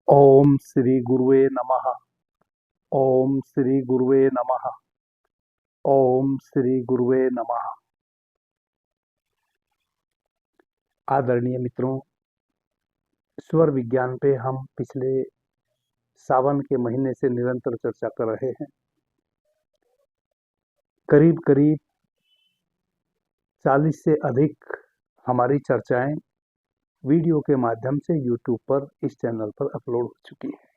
ओम श्री गुरुवे नमः। ओम श्री गुरुवे नमः। ओम श्री गुरुवे नमः। आदरणीय मित्रों, स्वर विज्ञान पे हम पिछले सावन के महीने से निरंतर चर्चा कर रहे हैं। करीब करीब 40 से अधिक हमारी चर्चाएं वीडियो के माध्यम से YouTube पर इस चैनल पर अपलोड हो चुकी है।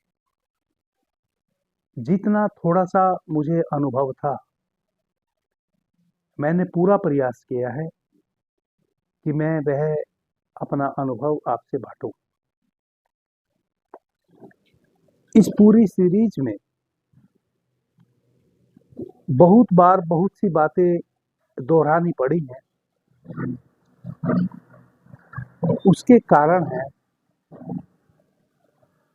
जितना थोड़ा सा मुझे अनुभव था, मैंने पूरा प्रयास किया है कि मैं वह अपना अनुभव आपसे बांटूं। इस पूरी सीरीज में बहुत बार बहुत सी बातें दोहरानी पड़ी हैं। उसके कारण है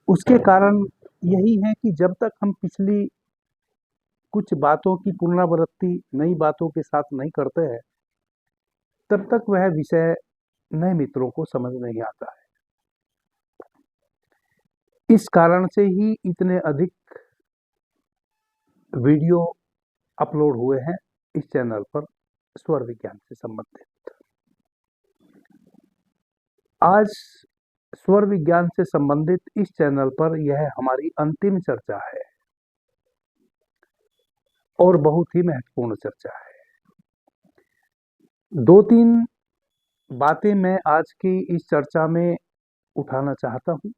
उसके कारण यही है कि जब तक हम पिछली कुछ बातों की पुनरावृत्ति नई बातों के साथ नहीं करते हैं, तब तक वह विषय नए मित्रों को समझ नहीं आता है। इस कारण से ही इतने अधिक वीडियो अपलोड हुए हैं इस चैनल पर स्वर विज्ञान से संबंधित। आज स्वर विज्ञान से संबंधित इस चैनल पर यह हमारी अंतिम चर्चा है और बहुत ही महत्वपूर्ण चर्चा है। दो तीन बातें मैं आज की इस चर्चा में उठाना चाहता हूं।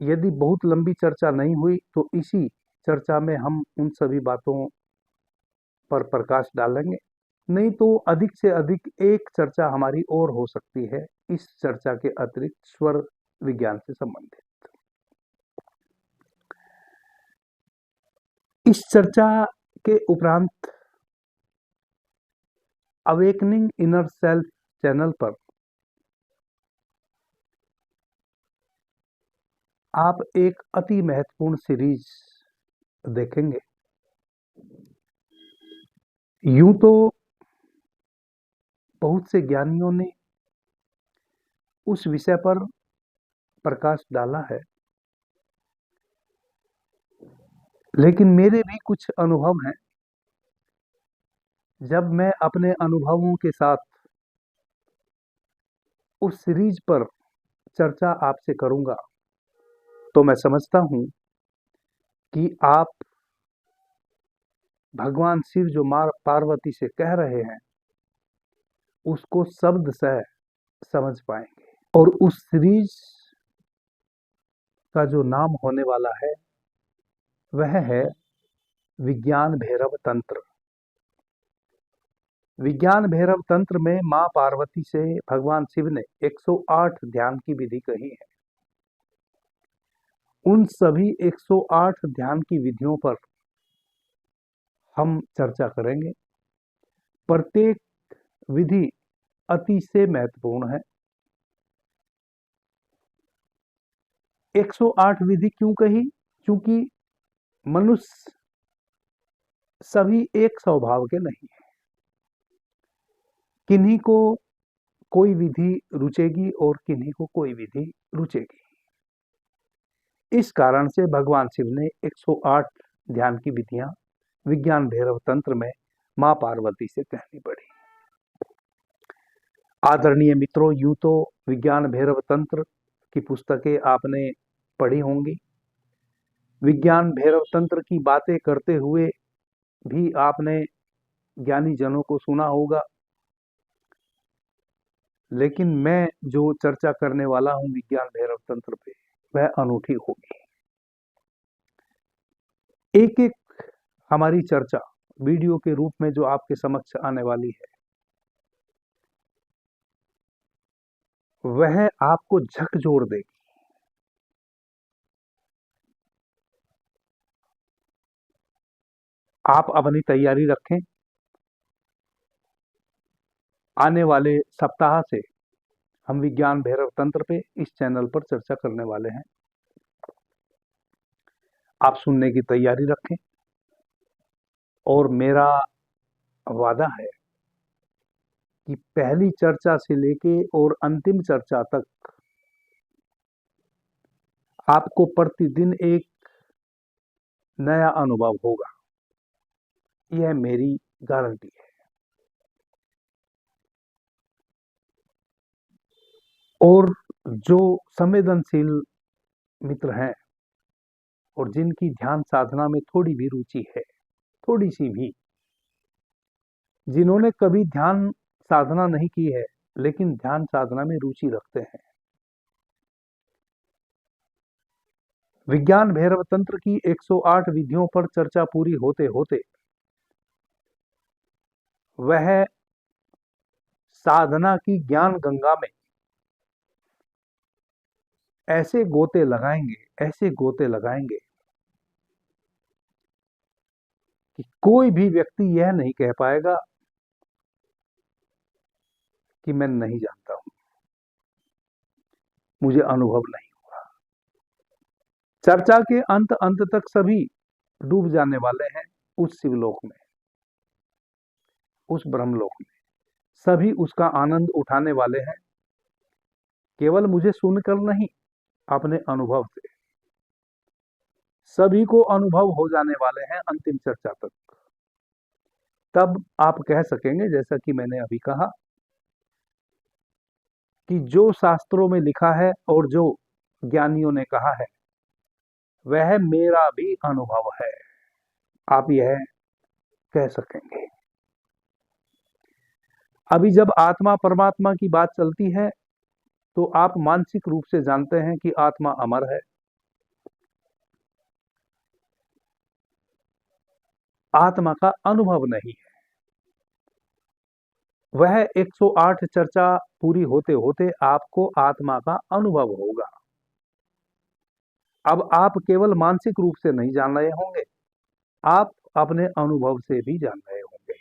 यदि बहुत लंबी चर्चा नहीं हुई तो इसी चर्चा में हम उन सभी बातों पर प्रकाश डालेंगे। नहीं तो अधिक से अधिक एक चर्चा हमारी और हो सकती है इस चर्चा के अतिरिक्त स्वर विज्ञान से संबंधित। इस चर्चा के उपरांत अवेकनिंग इनर सेल्फ चैनल पर आप एक अति महत्वपूर्ण सीरीज देखेंगे। यूं तो बहुत से ज्ञानियों ने उस विषय पर प्रकाश डाला है, लेकिन मेरे भी कुछ अनुभव हैं। जब मैं अपने अनुभवों के साथ उस सीरीज पर चर्चा आपसे करूंगा तो मैं समझता हूं कि आप भगवान शिव जो मां पार्वती से कह रहे हैं उसको शब्द से समझ पाएंगे। और उस सीरीज का जो नाम होने वाला है वह है विज्ञान भैरव तंत्र। विज्ञान भैरव तंत्र में मां पार्वती से भगवान शिव ने 108 ध्यान की विधि कही है। उन सभी 108 ध्यान की विधियों पर हम चर्चा करेंगे। प्रत्येक विधि अति से महत्वपूर्ण है। 108 विधि क्यों कही? क्योंकि मनुष्य सभी एक स्वभाव के नहीं है। किन्हीं को कोई विधि रुचेगी और किन्हीं को कोई विधि रुचेगी। इस कारण से भगवान शिव ने 108 ध्यान की विधियां विज्ञान भैरव तंत्र में मां पार्वती से कहनी पड़ी। आदरणीय मित्रों, यूं तो विज्ञान भैरव तंत्र की पुस्तकें आपने पढ़ी होंगी। विज्ञान भैरव तंत्र की बातें करते हुए भी आपने ज्ञानी जनों को सुना होगा। लेकिन मैं जो चर्चा करने वाला हूं विज्ञान भैरव तंत्र पे, वह अनूठी होगी। एक एक हमारी चर्चा वीडियो के रूप में जो आपके समक्ष आने वाली है वह आपको झकझोर देगी। आप अपनी तैयारी रखें। आने वाले सप्ताह से हम विज्ञान भैरव तंत्र पे इस चैनल पर चर्चा करने वाले हैं। आप सुनने की तैयारी रखें और मेरा वादा है कि पहली चर्चा से लेके और अंतिम चर्चा तक आपको प्रतिदिन एक नया अनुभव होगा, यह मेरी गारंटी है। और जो संवेदनशील मित्र हैं और जिनकी ध्यान साधना में थोड़ी भी रुचि है, थोड़ी सी भी, जिन्होंने कभी ध्यान साधना नहीं की है लेकिन ध्यान साधना में रुचि रखते हैं, विज्ञान भैरव तंत्र की 108 विधियों पर चर्चा पूरी होते होते वह साधना की ज्ञान गंगा में ऐसे गोते लगाएंगे, ऐसे गोते लगाएंगे कि कोई भी व्यक्ति यह नहीं कह पाएगा कि मैं नहीं जानता हूं, मुझे अनुभव नहीं हुआ। चर्चा के अंत अंत तक सभी डूब जाने वाले हैं उस शिवलोक में, उस ब्रह्मलोक में। सभी उसका आनंद उठाने वाले हैं, केवल मुझे सुनकर नहीं, अपने अनुभव से। सभी को अनुभव हो जाने वाले हैं अंतिम चर्चा तक। तब आप कह सकेंगे, जैसा कि मैंने अभी कहा, कि जो शास्त्रों में लिखा है और जो ज्ञानियों ने कहा है वह मेरा भी अनुभव है, आप यह कह सकेंगे। अभी जब आत्मा परमात्मा की बात चलती है तो आप मानसिक रूप से जानते हैं कि आत्मा अमर है, आत्मा का अनुभव नहीं है। वह 108 चर्चा पूरी होते होते आपको आत्मा का अनुभव होगा। अब आप केवल मानसिक रूप से नहीं जान रहे होंगे, आप अपने अनुभव से भी जान रहे होंगे।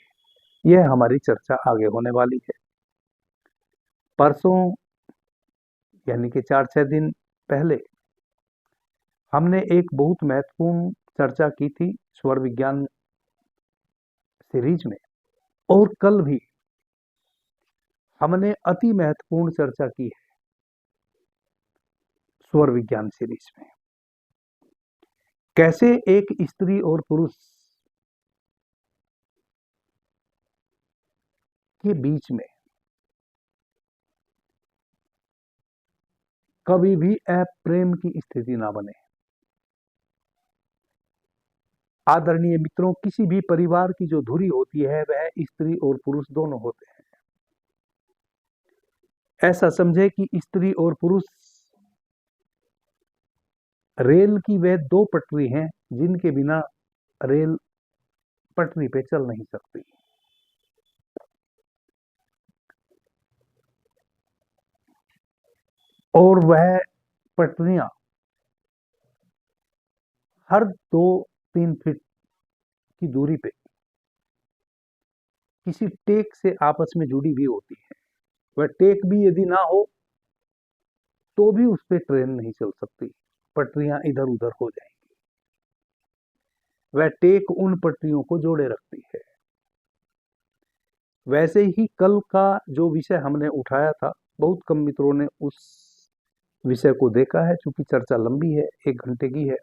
यह हमारी चर्चा आगे होने वाली है। परसों यानी कि 4-6 दिन पहले हमने एक बहुत महत्वपूर्ण चर्चा की थी स्वर विज्ञान सीरीज में, और कल भी हमने अति महत्वपूर्ण चर्चा की है स्वर विज्ञान सीरीज में। कैसे एक स्त्री और पुरुष के बीच में कभी भी अप्रेम की स्थिति ना बने। आदरणीय मित्रों, किसी भी परिवार की जो धुरी होती है वह स्त्री और पुरुष दोनों होते हैं। ऐसा समझे कि स्त्री और पुरुष रेल की वे दो पटरी हैं जिनके बिना रेल पटरी पे चल नहीं सकती। और वह पटरियां हर 2-3 फीट की दूरी पे किसी टेक से आपस में जुड़ी हुई होती है। वह टेक भी यदि ना हो तो भी उस पर ट्रेन नहीं चल सकती, पटरियां इधर उधर हो जाएंगी। वह टेक उन पटरियों को जोड़े रखती है। वैसे ही कल का जो विषय हमने उठाया था, बहुत कम मित्रों ने उस विषय को देखा है, क्योंकि चर्चा लंबी है, 1 घंटे की है,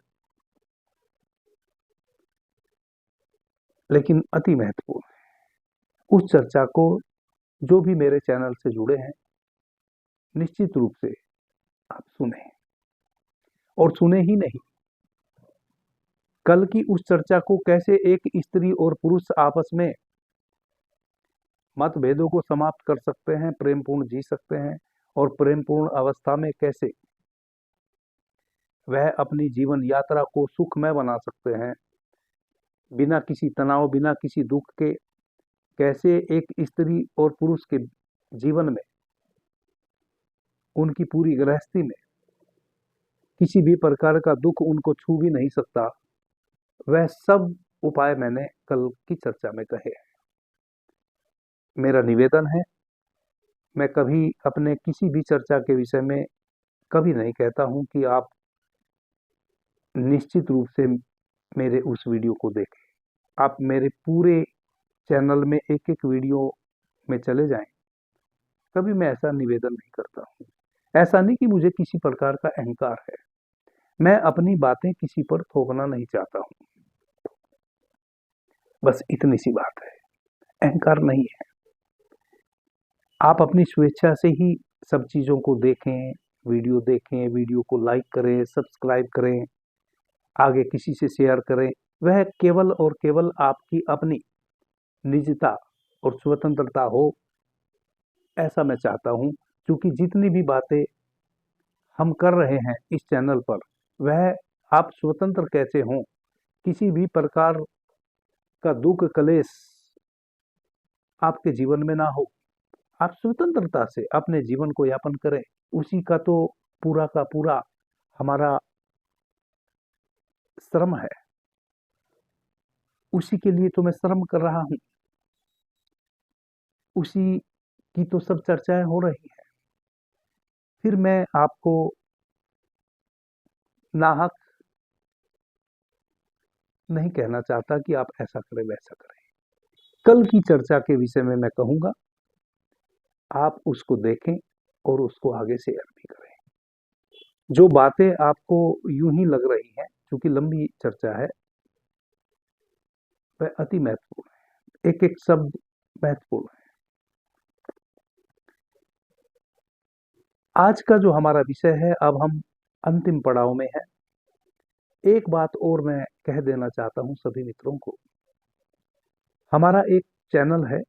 लेकिन अति महत्वपूर्ण है। उस चर्चा को जो भी मेरे चैनल से जुड़े हैं निश्चित रूप से आप सुने, और सुने ही नहीं, कल की उस चर्चा को कैसे एक स्त्री और पुरुष आपस में मतभेदों को समाप्त कर सकते हैं, प्रेमपूर्ण जी सकते हैं, और प्रेमपूर्ण अवस्था में कैसे वह अपनी जीवन यात्रा को सुखमय बना सकते हैं, बिना किसी तनाव, बिना किसी दुख के। कैसे एक स्त्री और पुरुष के जीवन में, उनकी पूरी गृहस्थी में किसी भी प्रकार का दुख उनको छू भी नहीं सकता, वह सब उपाय मैंने कल की चर्चा में कहे हैं। मेरा निवेदन है, मैं कभी अपने किसी भी चर्चा के विषय में कभी नहीं कहता हूं कि आप निश्चित रूप से मेरे उस वीडियो को देखें। आप मेरे पूरे चैनल में एक एक वीडियो में चले जाएं, कभी मैं ऐसा निवेदन नहीं करता हूं। ऐसा नहीं कि मुझे किसी प्रकार का अहंकार है, मैं अपनी बातें किसी पर थोपना नहीं चाहता हूं, बस इतनी सी बात है, अहंकार नहीं है। आप अपनी स्वेच्छा से ही सब चीजों को देखें, वीडियो को लाइक करें, सब्सक्राइब करें, आगे किसी से शेयर करें, वह केवल और केवल आपकी अपनी निजता और स्वतंत्रता हो, ऐसा मैं चाहता हूं। क्योंकि जितनी भी बातें हम कर रहे हैं इस चैनल पर, वह आप स्वतंत्र कैसे हों, किसी भी प्रकार का दुख कलेश आपके जीवन में ना हो, आप स्वतंत्रता से अपने जीवन को यापन करें, उसी का तो पूरा का पूरा हमारा श्रम है, उसी के लिए तो मैं श्रम कर रहा हूं, उसी की तो सब चर्चाएं हो रही है। फिर मैं आपको नाहक नहीं कहना चाहता कि आप ऐसा करें वैसा करें। कल की चर्चा के विषय में मैं कहूंगा, आप उसको देखें और उसको आगे शेयर भी करें। जो बातें आपको यूं ही लग रही हैं, क्योंकि लंबी चर्चा है, वह अति महत्वपूर्ण है, एक एक शब्द महत्वपूर्ण है। आज का जो हमारा विषय है, अब हम अंतिम पड़ाव में है। एक बात और मैं कह देना चाहता हूं सभी मित्रों को, हमारा एक चैनल है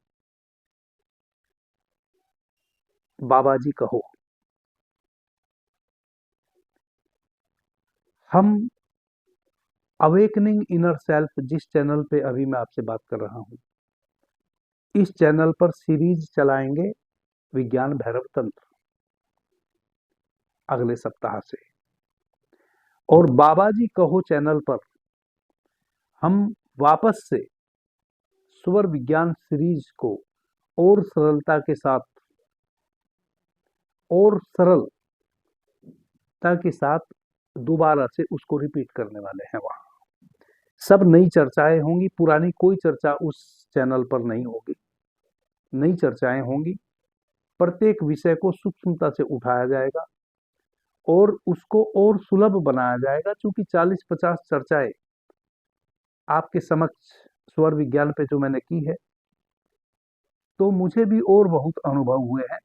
बाबा जी कहो। हम अवेकनिंग इनर सेल्फ जिस चैनल पे अभी मैं आपसे बात कर रहा हूं, इस चैनल पर सीरीज चलाएंगे विज्ञान भैरव तंत्र अगले सप्ताह से। और बाबा जी कहो चैनल पर हम वापस से स्वर विज्ञान सीरीज को और सरलता के साथ और सरलता के साथ दोबारा से उसको रिपीट करने वाले हैं। वहां सब नई चर्चाएं होंगी, पुरानी कोई चर्चा उस चैनल पर नहीं होगी, नई चर्चाएं होंगी। प्रत्येक विषय को सूक्ष्मता से उठाया जाएगा और उसको और सुलभ बनाया जाएगा। क्योंकि 40-50 चर्चाएं आपके समक्ष स्वर विज्ञान पे जो मैंने की है, तो मुझे भी और बहुत अनुभव हुए हैं।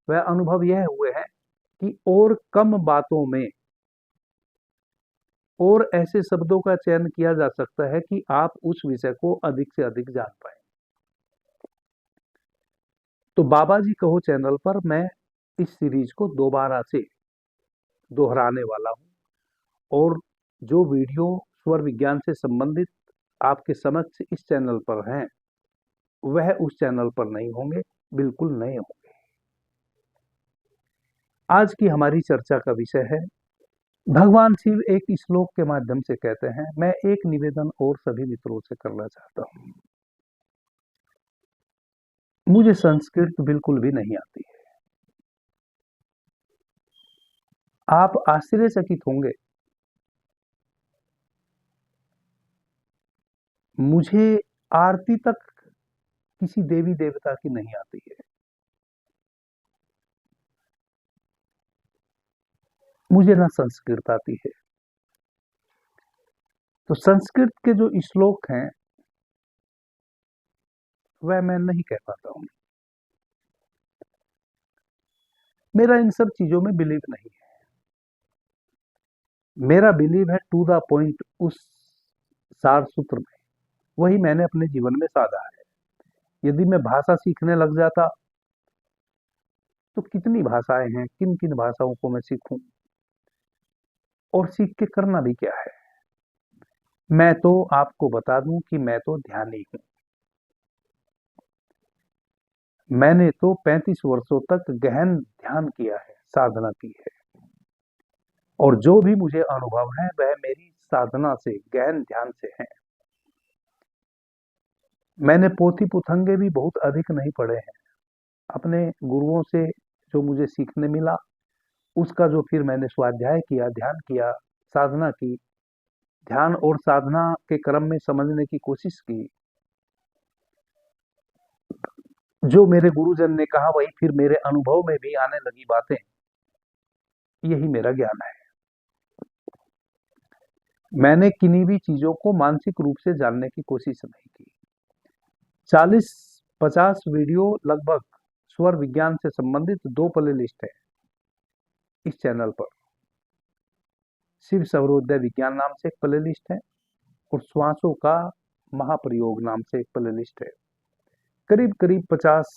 वह अनुभव यह हुए हैं कि और कम बातों में और ऐसे शब्दों का चयन किया जा सकता है कि आप उस विषय को अधिक से अधिक जान पाए। तो बाबा जी कहो चैनल पर मैं इस सीरीज को दोबारा से दोहराने वाला हूं, और जो वीडियो स्वर विज्ञान से संबंधित आपके समक्ष इस चैनल पर हैं, वह उस चैनल पर नहीं होंगे, बिल्कुल नए होंगे। आज की हमारी चर्चा का विषय है, भगवान शिव एक श्लोक के माध्यम से कहते हैं। मैं एक निवेदन और सभी मित्रों से करना चाहता हूं, मुझे संस्कृत बिल्कुल भी नहीं आती है। आप आश्चर्यचकित होंगे, मुझे आरती तक किसी देवी देवता की नहीं आती है। मुझे ना संस्कृत आती है। तो संस्कृत के जो श्लोक हैं, वह मैं नहीं कह पाता हूं। मेरा इन सब चीजों में बिलीव नहीं है। मेरा बिलीव है टू द पॉइंट, उस सार सूत्र में। वही मैंने अपने जीवन में साधा है। यदि मैं भाषा सीखने लग जाता, तो कितनी भाषाएं हैं, किन किन भाषाओं को मैं सीखूं, और सीख के करना भी क्या है। मैं तो आपको बता दूं कि मैं तो ध्यानी हूं। मैंने तो 35 वर्षों तक गहन ध्यान किया है, साधना की है, और जो भी मुझे अनुभव है वह मेरी साधना से, गहन ध्यान से है। मैंने पोथी पुथंगे भी बहुत अधिक नहीं पढ़े हैं। अपने गुरुओं से जो मुझे सीखने मिला, उसका जो फिर मैंने स्वाध्याय किया, ध्यान किया, साधना की, ध्यान और साधना के क्रम में समझने की कोशिश की, जो मेरे गुरुजन ने कहा वही फिर मेरे अनुभव में भी आने लगी बातें, यही मेरा ज्ञान है। मैंने किन्हीं भी चीजों को मानसिक रूप से जानने की कोशिश नहीं की। 40-50 वीडियो लगभग स्वर विज्ञान से संबंधित 2 प्ले लिस्ट है इस चैनल पर। शिव सर्वोदय विज्ञान नाम से एक प्ले लिस्ट है और श्वासों का महाप्रयोग नाम से एक प्ले लिस्ट है। करीब करीब 50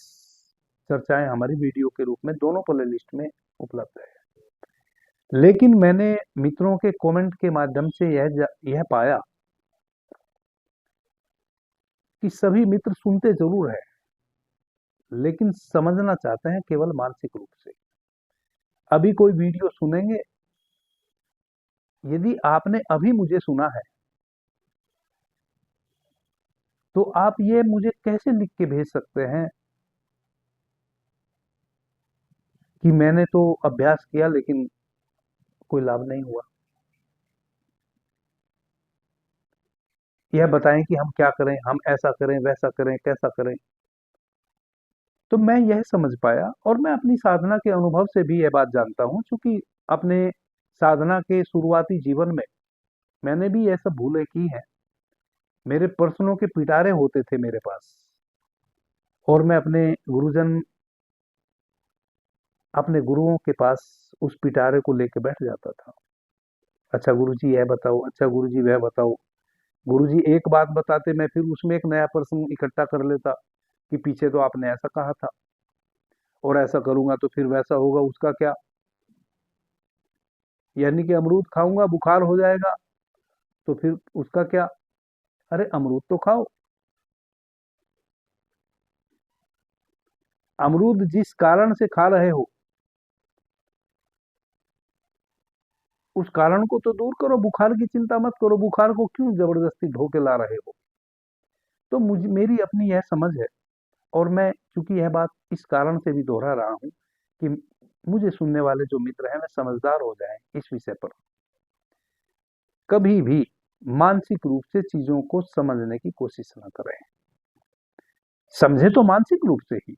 चर्चाएं हमारी वीडियो के रूप में दोनों प्ले लिस्ट में उपलब्ध है। लेकिन मैंने मित्रों के कमेंट के माध्यम से यह पाया कि सभी मित्र सुनते जरूर है, लेकिन समझना चाहते हैं केवल मानसिक रूप से। अभी कोई वीडियो सुनेंगे, यदि आपने अभी मुझे सुना है तो आप ये मुझे कैसे लिख के भेज सकते हैं कि मैंने तो अभ्यास किया लेकिन कोई लाभ नहीं हुआ। यह बताएं कि हम क्या करें, हम ऐसा करें, वैसा करें, कैसा करें। तो मैं यह समझ पाया और मैं अपनी साधना के अनुभव से भी यह बात जानता हूं, क्योंकि अपने साधना के शुरुआती जीवन में मैंने भी यह सब भूलें की हैं। मेरे प्रश्नों के पिटारे होते थे मेरे पास और मैं अपने गुरुओं के पास उस पिटारे को लेके बैठ जाता था। अच्छा गुरुजी यह बताओ, अच्छा गुरुजी वह बताओ। गुरुजी एक बात बताते, मैं फिर उसमें एक नया प्रश्न इकट्ठा कर लेता कि पीछे तो आपने ऐसा कहा था और ऐसा करूंगा तो फिर वैसा होगा, उसका क्या? यानी कि अमरूद खाऊंगा बुखार हो जाएगा तो फिर उसका क्या? अरे अमरूद तो खाओ। अमरूद जिस कारण से खा रहे हो उस कारण को तो दूर करो, बुखार की चिंता मत करो। बुखार को क्यों जबरदस्ती ढो के ला रहे हो? तो मुझे मेरी अपनी यह समझ है और मैं चूंकि यह बात इस कारण से भी दोहरा रहा हूं कि मुझे सुनने वाले जो मित्र हैं वे समझदार हो जाएं इस विषय पर। कभी भी मानसिक रूप से चीजों को समझने की कोशिश न करें। समझे तो मानसिक रूप से ही,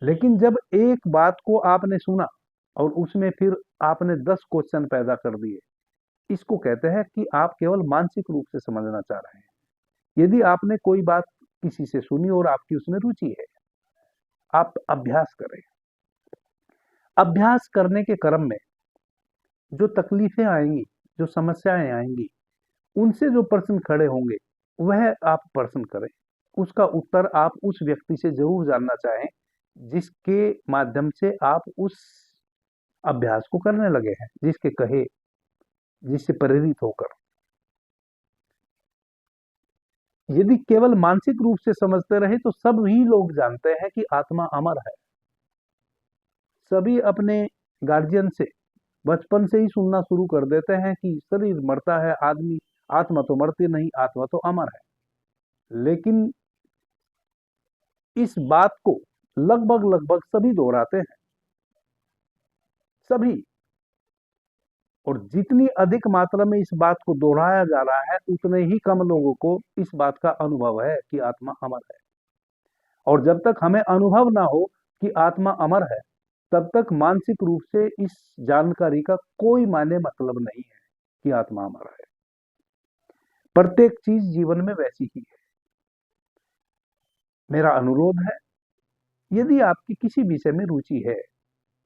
लेकिन जब एक बात को आपने सुना और उसमें फिर आपने 10 क्वेश्चन पैदा कर दिए, इसको कहते हैं कि आप केवल मानसिक रूप से समझना चाह रहे हैं। यदि आपने कोई बात किसी से सुनी और आपकी उसमें रुचि है, आप अभ्यास करें। अभ्यास करने के क्रम में जो तकलीफें आएंगी, जो समस्याएं आएंगी, उनसे जो प्रश्न खड़े होंगे वह आप प्रश्न करें। उसका उत्तर आप उस व्यक्ति से जरूर जानना चाहें जिसके माध्यम से आप उस अभ्यास को करने लगे हैं, जिससे प्रेरित होकर। यदि केवल मानसिक रूप से समझते रहे तो सभी लोग जानते हैं कि आत्मा अमर है। सभी अपने गार्जियन से बचपन से ही सुनना शुरू कर देते हैं कि शरीर मरता है, आदमी आत्मा तो मरती नहीं, आत्मा तो अमर है। लेकिन इस बात को लगभग लगभग सभी दोहराते हैं, सभी। और जितनी अधिक मात्रा में इस बात को दोहराया जा रहा है उतने ही कम लोगों को इस बात का अनुभव है कि आत्मा अमर है। और जब तक हमें अनुभव ना हो कि आत्मा अमर है, तब तक मानसिक रूप से इस जानकारी का कोई मायने मतलब नहीं है कि आत्मा अमर है। प्रत्येक चीज जीवन में वैसी ही है। मेरा अनुरोध है, यदि आपकी किसी विषय में रुचि है,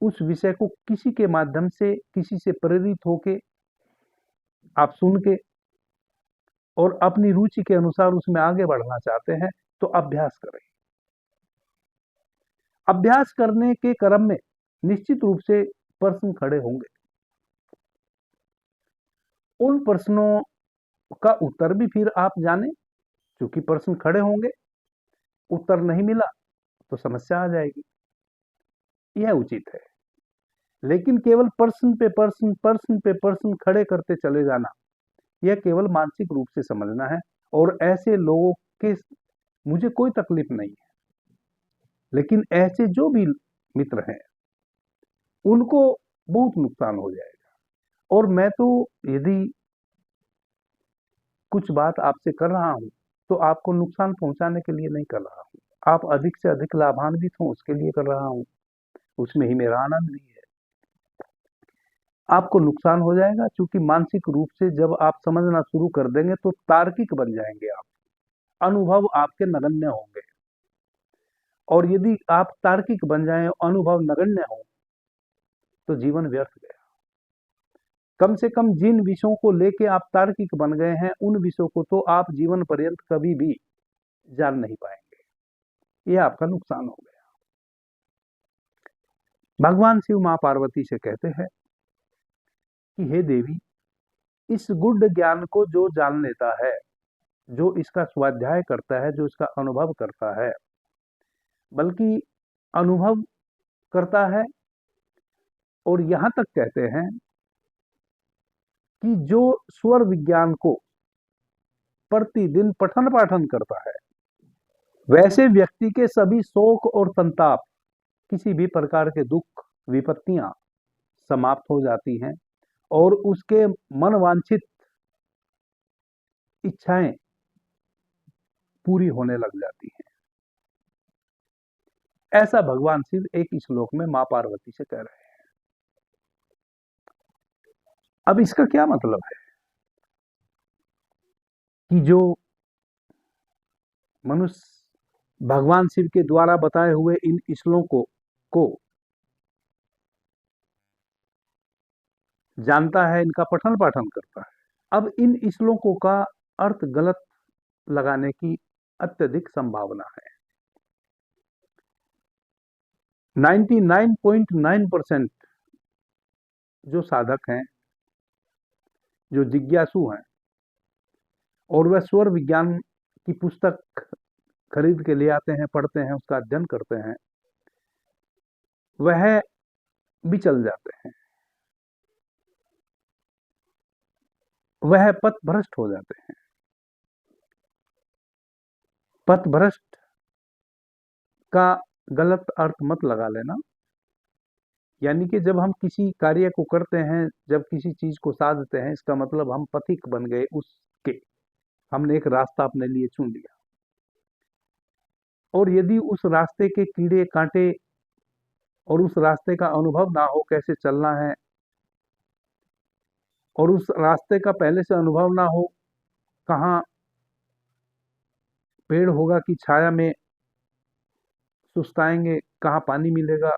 उस विषय को किसी के माध्यम से, किसी से प्रेरित होके आप सुन के और अपनी रुचि के अनुसार उसमें आगे बढ़ना चाहते हैं, तो अभ्यास करें। अभ्यास करने के क्रम में निश्चित रूप से प्रश्न खड़े होंगे। उन प्रश्नों का उत्तर भी फिर आप जानें, क्योंकि प्रश्न खड़े होंगे, उत्तर नहीं मिला तो समस्या आ जाएगी। यह उचित है। लेकिन केवल प्रश्न पे प्रश्न, प्रश्न पे प्रश्न खड़े करते चले जाना, यह केवल मानसिक रूप से समझना है। और ऐसे लोगों के मुझे कोई तकलीफ नहीं है, लेकिन ऐसे जो भी मित्र हैं उनको बहुत नुकसान हो जाएगा। और मैं तो यदि कुछ बात आपसे कर रहा हूं तो आपको नुकसान पहुंचाने के लिए नहीं कर रहा हूं, आप अधिक से अधिक लाभान्वित हो उसके लिए कर रहा हूं। उसमें ही मेरा आनंद भी है। आपको नुकसान हो जाएगा, क्योंकि मानसिक रूप से जब आप समझना शुरू कर देंगे तो तार्किक बन जाएंगे आप, अनुभव आपके नगण्य होंगे। और यदि आप तार्किक बन जाएं, अनुभव नगण्य हो, तो जीवन व्यर्थ गया। कम से कम जिन विषयों को लेके आप तार्किक बन गए हैं, उन विषयों को तो आप जीवन पर्यंत कभी भी जान नहीं पाएंगे। यह आपका नुकसान हो गया। भगवान शिव मां पार्वती से कहते हैं कि हे देवी, इस गुड ज्ञान को जो जान लेता है, जो इसका स्वाध्याय करता है, जो इसका अनुभव करता है, बल्कि अनुभव करता है, और यहां तक कहते हैं कि जो स्वर विज्ञान को प्रतिदिन पठन पाठन करता है, वैसे व्यक्ति के सभी शोक और संताप, किसी भी प्रकार के दुख विपत्तियां समाप्त हो जाती हैं, और उसके मनवांछित इच्छाएं पूरी होने लग जाती हैं। ऐसा भगवान शिव एक श्लोक में मां पार्वती से कह रहे हैं। अब इसका क्या मतलब है कि जो मनुष्य भगवान शिव के द्वारा बताए हुए इन श्लोकों को जानता है, इनका पठन पाठन करता है, अब इन श्लोकों का अर्थ गलत लगाने की अत्यधिक संभावना है। 99.9% जो साधक हैं, जो जिज्ञासु हैं, और वह स्वर विज्ञान की पुस्तक खरीद के ले आते हैं, पढ़ते हैं, उसका अध्ययन करते हैं, वह विचल जाते हैं, वह पथ भ्रष्ट हो जाते हैं। पथ भ्रष्ट का गलत अर्थ मत लगा लेना। यानी कि जब हम किसी कार्य को करते हैं, जब किसी चीज को साधते हैं, इसका मतलब हम पथिक बन गए उसके, हमने एक रास्ता अपने लिए चुन लिया। और यदि उस रास्ते के कीड़े कांटे और उस रास्ते का अनुभव ना हो कैसे चलना है, और उस रास्ते का पहले से अनुभव ना हो, कहाँ पेड़ होगा कि छाया में सुस्ताएंगे, कहाँ पानी मिलेगा,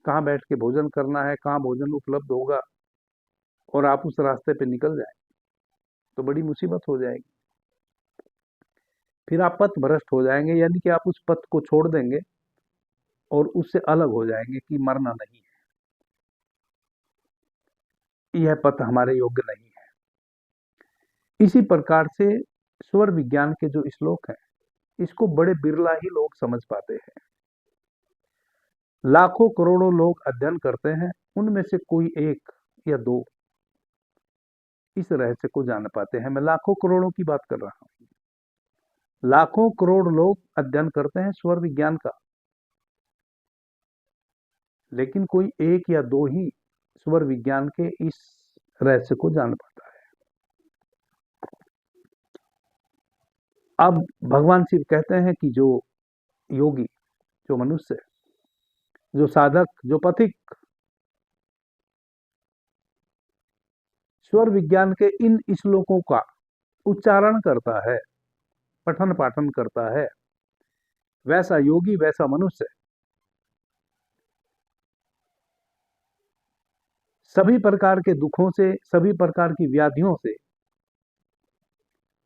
कहाँ बैठ के भोजन करना है, कहाँ भोजन उपलब्ध होगा, और आप उस रास्ते पे निकल जाए तो बड़ी मुसीबत हो जाएगी। फिर आप पथ भ्रष्ट हो जाएंगे, यानी कि आप उस पथ को छोड़ देंगे और उससे अलग हो जाएंगे कि मरना नहीं है, यह पथ हमारे योग्य नहीं है। इसी प्रकार से स्वर विज्ञान के जो श्लोक हैं, इसको बड़े बिरला ही लोग समझ पाते हैं। लाखों करोड़ों लोग अध्ययन करते हैं, उनमें से कोई एक या दो इस रहस्य को जान पाते हैं। मैं लाखों करोड़ों की बात कर रहा हूं। लाखों करोड़ लोग अध्ययन करते हैं स्वर विज्ञान का, लेकिन कोई एक या दो ही स्वर विज्ञान के इस रहस्य को जान पाता है। अब भगवान शिव कहते हैं कि जो योगी, जो मनुष्य, जो साधक, जो पथिक स्वर विज्ञान के इन श्लोकों का उच्चारण करता है, पठन पाठन करता है, वैसा योगी, वैसा मनुष्य सभी प्रकार के दुखों से, सभी प्रकार की व्याधियों से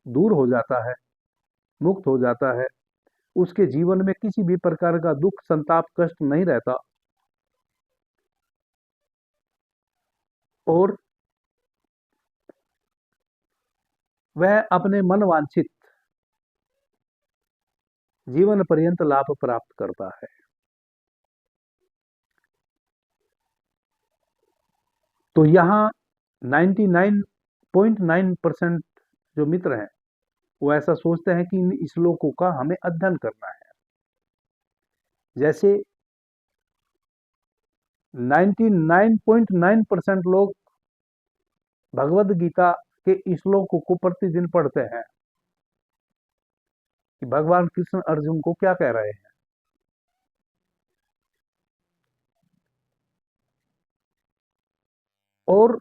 दूर हो जाता है, मुक्त हो जाता है। उसके जीवन में किसी भी प्रकार का दुख, संताप, कष्ट नहीं रहता, और वह अपने मन वांछित जीवन पर्यंत लाभ प्राप्त करता है। तो यहां 99.9% जो मित्र हैं, वो ऐसा सोचते हैं कि इन श्लोकों का हमें अध्ययन करना है। जैसे 99.9% लोग भगवद गीता के श्लोकों को प्रतिदिन पढ़ते हैं कि भगवान कृष्ण अर्जुन को क्या कह रहे हैं। और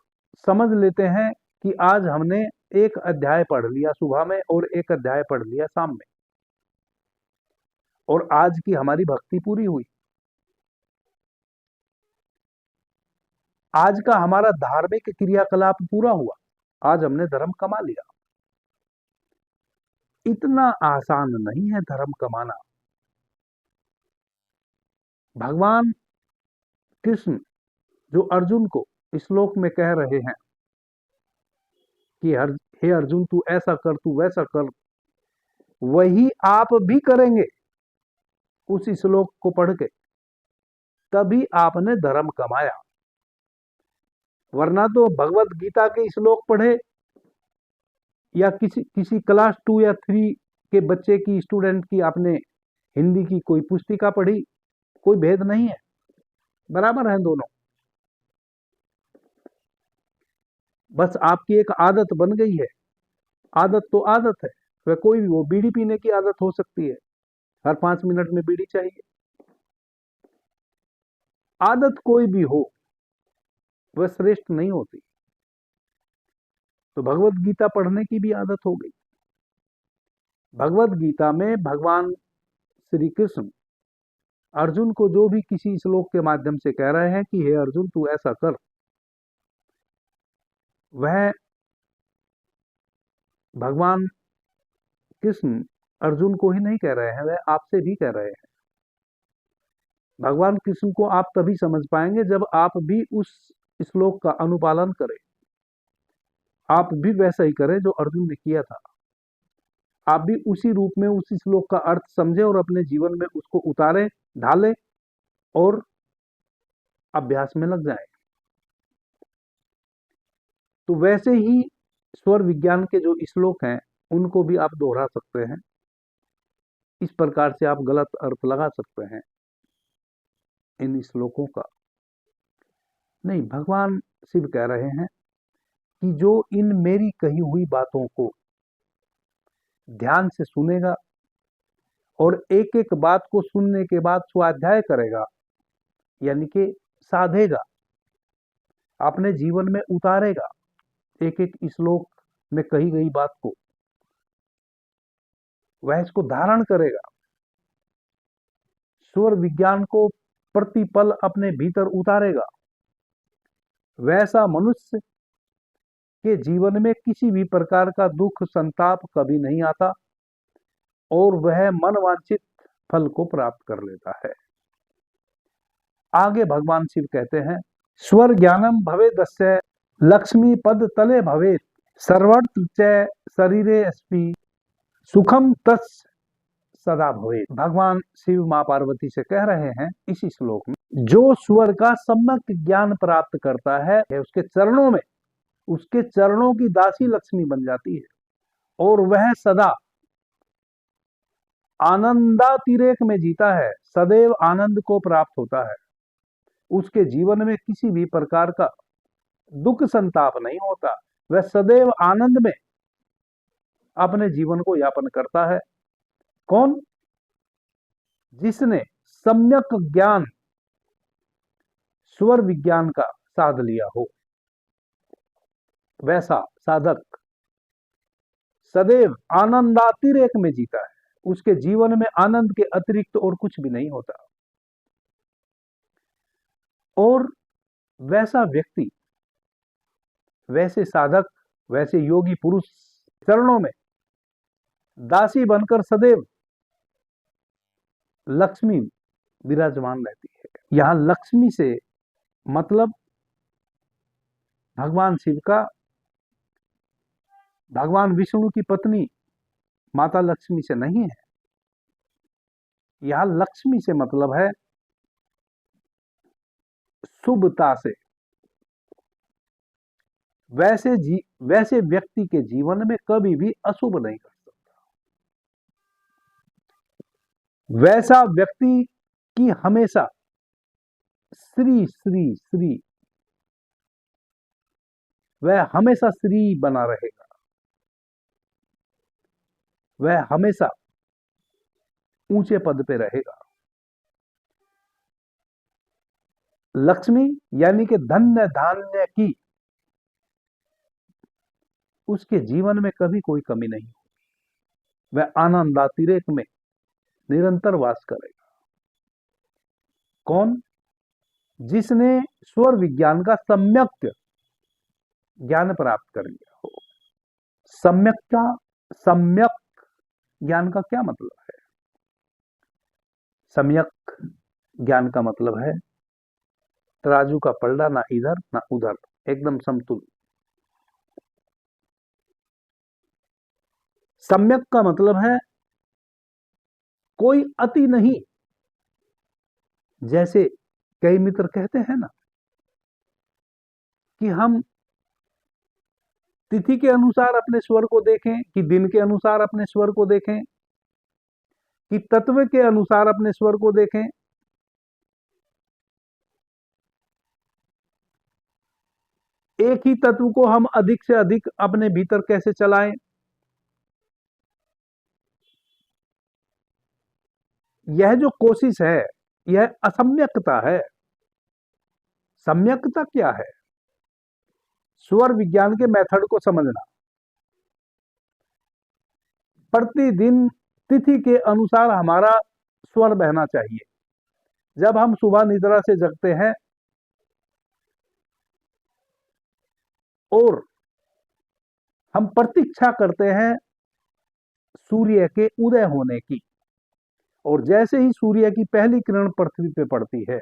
समझ लेते हैं कि आज हमने एक अध्याय पढ़ लिया सुबह में और एक अध्याय पढ़ लिया शाम में, और आज की हमारी भक्ति पूरी हुई। आज का हमारा धार्मिक क्रियाकलाप पूरा हुआ, आज हमने धर्म कमा लिया। इतना आसान नहीं है धर्म कमाना। भगवान कृष्ण जो अर्जुन को इस श्लोक में कह रहे हैं कि हे अर्जुन, तू ऐसा कर, तू वैसा कर, वही आप भी करेंगे उस श्लोक को पढ़ के, तभी आपने धर्म कमाया। वरना तो भगवत गीता के श्लोक पढ़े या किसी क्लास 2 या 3 के बच्चे की, स्टूडेंट की आपने हिंदी की कोई पुस्तिका पढ़ी, कोई भेद नहीं है, बराबर है दोनों। बस आपकी एक आदत बन गई है। आदत तो आदत है, वह कोई भी हो। बीड़ी पीने की आदत हो सकती है, हर 5 मिनट में बीड़ी चाहिए। आदत कोई भी हो, वह श्रेष्ठ नहीं होती। तो भगवत गीता पढ़ने की भी आदत हो गई। भगवत गीता में भगवान श्री कृष्ण अर्जुन को जो भी किसी श्लोक के माध्यम से कह रहे हैं कि हे अर्जुन, तू ऐसा कर, वह भगवान कृष्ण अर्जुन को ही नहीं कह रहे हैं, वह आपसे भी कह रहे हैं। भगवान कृष्ण को आप तभी समझ पाएंगे जब आप भी उस श्लोक का अनुपालन करें, आप भी वैसा ही करें जो अर्जुन ने किया था। आप भी उसी रूप में उस श्लोक का अर्थ समझें और अपने जीवन में उसको उतारें, ढालें और अभ्यास में लग जाएं। तो वैसे ही स्वर विज्ञान के जो श्लोक हैं उनको भी आप दोहरा सकते हैं। इस प्रकार से आप गलत अर्थ लगा सकते हैं इन श्लोकों का। नहीं, भगवान शिव कह रहे हैं कि जो इन मेरी कही हुई बातों को ध्यान से सुनेगा और एक एक बात को सुनने के बाद स्वाध्याय करेगा, यानी कि साधेगा, अपने जीवन में उतारेगा एक एक श्लोक में कही गई बात को, वह इसको धारण करेगा, स्वर विज्ञान को प्रतिपल अपने भीतर उतारेगा, वैसा मनुष्य के जीवन में किसी भी प्रकार का दुख संताप कभी नहीं आता और वह मनवांछित फल को प्राप्त कर लेता है। आगे भगवान शिव कहते हैं, स्वर ज्ञानम भवेदस्य लक्ष्मी पद तले भवेत सर्वत्र च शरीरे अस्पि सुखम तस् सदा भवेत। भगवान शिव मां पार्वती से कह रहे हैं इसी श्लोक में, जो स्वर का सम्यक ज्ञान प्राप्त करता है उसके चरणों में, उसके चरणों की दासी लक्ष्मी बन जाती है और वह सदा आनंदातिरेक में जीता है, सदैव आनंद को प्राप्त होता है। उसके जीवन में किसी भी प्रकार का दुख संताप नहीं होता, वह सदैव आनंद में अपने जीवन को यापन करता है। कौन? जिसने सम्यक ज्ञान स्वर विज्ञान का साध लिया हो, वैसा साधक सदैव आनंदातिरेक में जीता है, उसके जीवन में आनंद के अतिरिक्त और कुछ भी नहीं होता। और वैसा व्यक्ति, वैसे साधक, वैसे योगी पुरुष चरणों में दासी बनकर सदैव लक्ष्मी विराजमान रहती है। यहां लक्ष्मी से मतलब भगवान शिव का भगवान विष्णु की पत्नी माता लक्ष्मी से नहीं है। यहां लक्ष्मी से मतलब है शुभता से। वैसे व्यक्ति के जीवन में कभी भी अशुभ नहीं कर सकता। वैसा व्यक्ति की हमेशा श्री श्री श्री, वह हमेशा श्री बना रहेगा, वह हमेशा ऊंचे पद पे रहेगा। लक्ष्मी यानी कि धन्य धान्य की उसके जीवन में कभी कोई कमी नहीं होगी। वह आनंदातिरेक में निरंतर वास करेगा। कौन? जिसने स्वर विज्ञान का सम्यक ज्ञान प्राप्त कर लिया हो। सम्यक ज्ञान का क्या मतलब है? सम्यक ज्ञान का मतलब है तराजू का पलड़ा ना इधर ना उधर, एकदम समतुल। सम्यक का मतलब है कोई अति नहीं। जैसे कई मित्र कहते हैं ना कि हम तिथि के अनुसार अपने स्वर को देखें, कि दिन के अनुसार अपने स्वर को देखें, कि तत्व के अनुसार अपने स्वर को देखें। एक ही तत्व को हम अधिक से अधिक अपने भीतर कैसे चलाएं, यह जो कोशिश है यह असम्यकता है। सम्यकता क्या है? स्वर विज्ञान के मेथड को समझना। प्रतिदिन तिथि के अनुसार हमारा स्वर बहना चाहिए। जब हम सुबह निद्रा से जगते हैं और हम प्रतीक्षा करते हैं सूर्य के उदय होने की, और जैसे ही सूर्य की पहली किरण पृथ्वी पे पड़ती है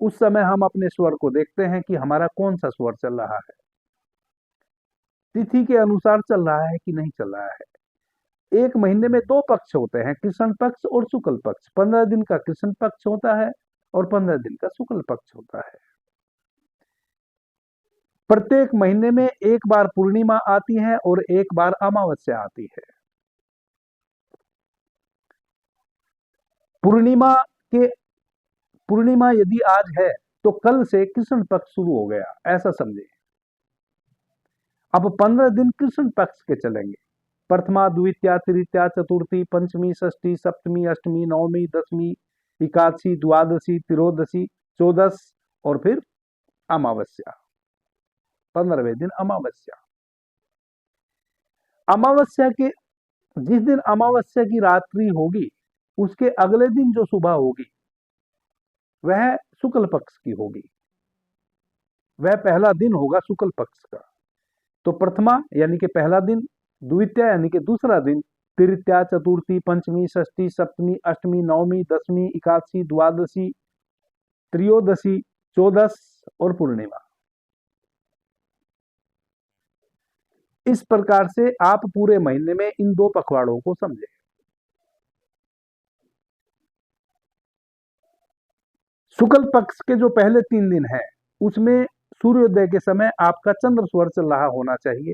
उस समय हम अपने स्वर को देखते हैं कि हमारा कौन सा स्वर चल रहा है, तिथि के अनुसार चल रहा है कि नहीं चल रहा है। एक महीने में 2 पक्ष होते हैं, कृष्ण पक्ष और शुक्ल पक्ष। 15 दिन का कृष्ण पक्ष होता है और 15 दिन का शुक्ल पक्ष होता है। प्रत्येक महीने में एक बार पूर्णिमा आती है और एक बार अमावस्या आती है। पूर्णिमा यदि आज है तो कल से कृष्ण पक्ष शुरू हो गया, ऐसा समझे। अब 15 दिन कृष्ण पक्ष के चलेंगे। प्रथमा, द्वितीया, तृतीया, चतुर्थी, पंचमी, षष्ठी, सप्तमी, अष्टमी, नवमी, दसवीं, एकादशी, द्वादशी, त्रयोदशी, चौदस और फिर अमावस्या। 15वें दिन अमावस्या। अमावस्या के जिस दिन अमावस्या की रात्रि होगी उसके अगले दिन जो सुबह होगी वह शुक्ल पक्ष की होगी। वह पहला दिन होगा शुक्ल पक्ष का। तो प्रथमा यानी कि पहला दिन, द्वितीया यानी कि दूसरा दिन, तृतीया, चतुर्थी, पंचमी, षष्ठी, सप्तमी, अष्टमी, नवमी, दसवीं, एकादशी, द्वादशी, त्रयोदशी, चौदस और पूर्णिमा। इस प्रकार से आप पूरे महीने में इन 2 पखवाड़ों को समझें। शुक्ल पक्ष के जो पहले 3 दिन हैं उसमें सूर्योदय के समय आपका चंद्र स्वर चल रहा होना चाहिए।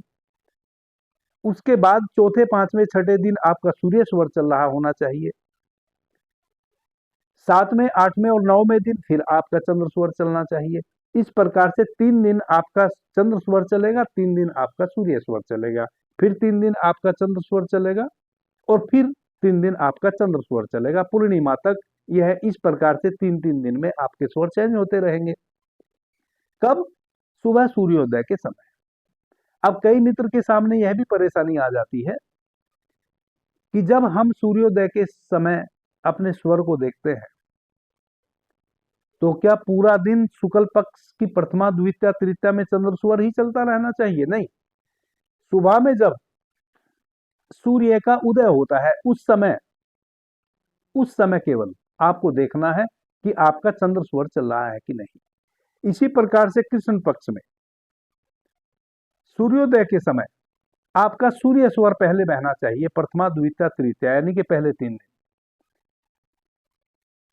उसके बाद चौथे, पांचवें, छठे दिन आपका सूर्य स्वर चल रहा होना चाहिए। 7वें, 8वें और 9वें दिन फिर आपका चंद्र स्वर चलना चाहिए। इस प्रकार से 3 दिन आपका चंद्र स्वर चलेगा, 3 दिन आपका सूर्य स्वर चलेगा, फिर 3 दिन आपका चंद्र स्वर चलेगा और फिर 3 दिन आपका चंद्र स्वर चलेगा पूर्णिमा तक। यह इस प्रकार से 3-3 दिन में आपके स्वर चेंज होते रहेंगे। कब? सुबह सूर्योदय के समय। अब कई मित्र के सामने यह भी परेशानी आ जाती है कि जब हम सूर्योदय के समय अपने स्वर को देखते हैं तो क्या पूरा दिन शुक्ल पक्ष की प्रथमा, द्वितीया, तृतीया में चंद्र स्वर ही चलता रहना चाहिए? नहीं। सुबह में जब सूर्य का उदय होता है उस समय केवल आपको देखना है कि आपका चंद्र स्वर चल रहा है कि नहीं। इसी प्रकार से कृष्ण पक्ष में सूर्योदय के समय आपका सूर्य स्वर पहले बहना चाहिए, प्रथमा, द्वितीया, तृतीया यानी कि पहले 3 दिन।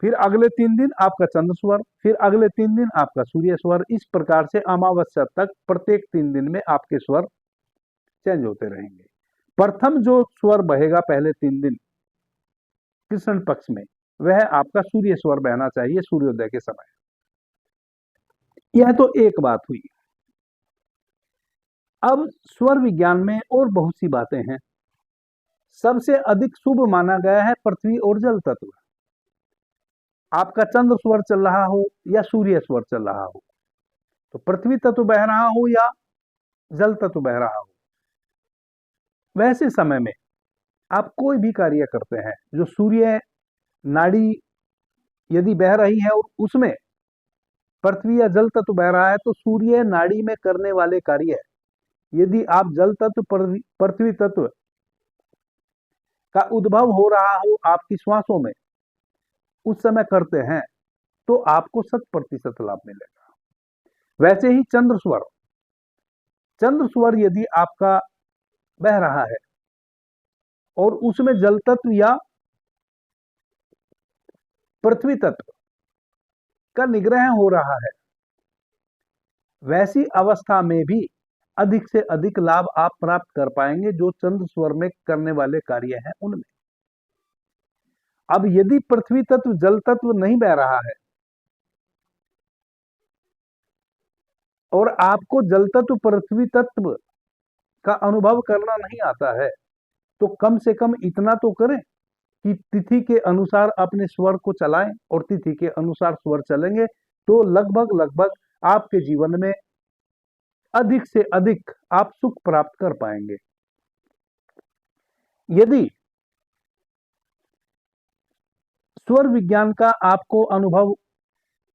फिर अगले 3 दिन आपका चंद्र स्वर, फिर अगले 3 दिन आपका सूर्य स्वर। इस प्रकार से अमावस्या तक प्रत्येक 3 दिन में आपके स्वर चेंज होते रहेंगे। प्रथम जो स्वर बहेगा पहले 3 दिन कृष्ण पक्ष में वह आपका सूर्य स्वर बहना चाहिए सूर्योदय के समय। यह तो एक बात हुई। अब स्वर विज्ञान में और बहुत सी बातें हैं। सबसे अधिक शुभ माना गया है पृथ्वी और जल तत्व। आपका चंद्र स्वर चल रहा हो या सूर्य स्वर चल रहा हो, तो पृथ्वी तत्व बह रहा हो या जल तत्व बह रहा हो, वैसे समय में आप कोई भी कार्य करते हैं, जो सूर्य नाड़ी यदि बह रही है और उसमें पृथ्वी या जल तत्व बह रहा है, तो सूर्य नाड़ी में करने वाले कार्य यदि आप जल तत्व पृथ्वी तत्व का उद्भव हो रहा हो आपकी श्वासों में, उस समय करते हैं, तो आपको 100% लाभ मिलेगा। वैसे ही चंद्र स्वर यदि आपका बह रहा है और उसमें जल तत्व या पृथ्वी तत्व का निग्रह हो रहा है, वैसी अवस्था में भी अधिक से अधिक लाभ आप प्राप्त कर पाएंगे जो चंद्र स्वर में करने वाले कार्य हैं उनमें। अब यदि पृथ्वी तत्व जल तत्व नहीं बह रहा है और आपको जल तत्व पृथ्वी तत्व का अनुभव करना नहीं आता है, तो कम से कम इतना तो करें कि तिथि के अनुसार अपने स्वर को चलाएं, और तिथि के अनुसार स्वर चलेंगे तो लगभग लगभग आपके जीवन में अधिक से अधिक आप सुख प्राप्त कर पाएंगे। यदि स्वर विज्ञान का आपको अनुभव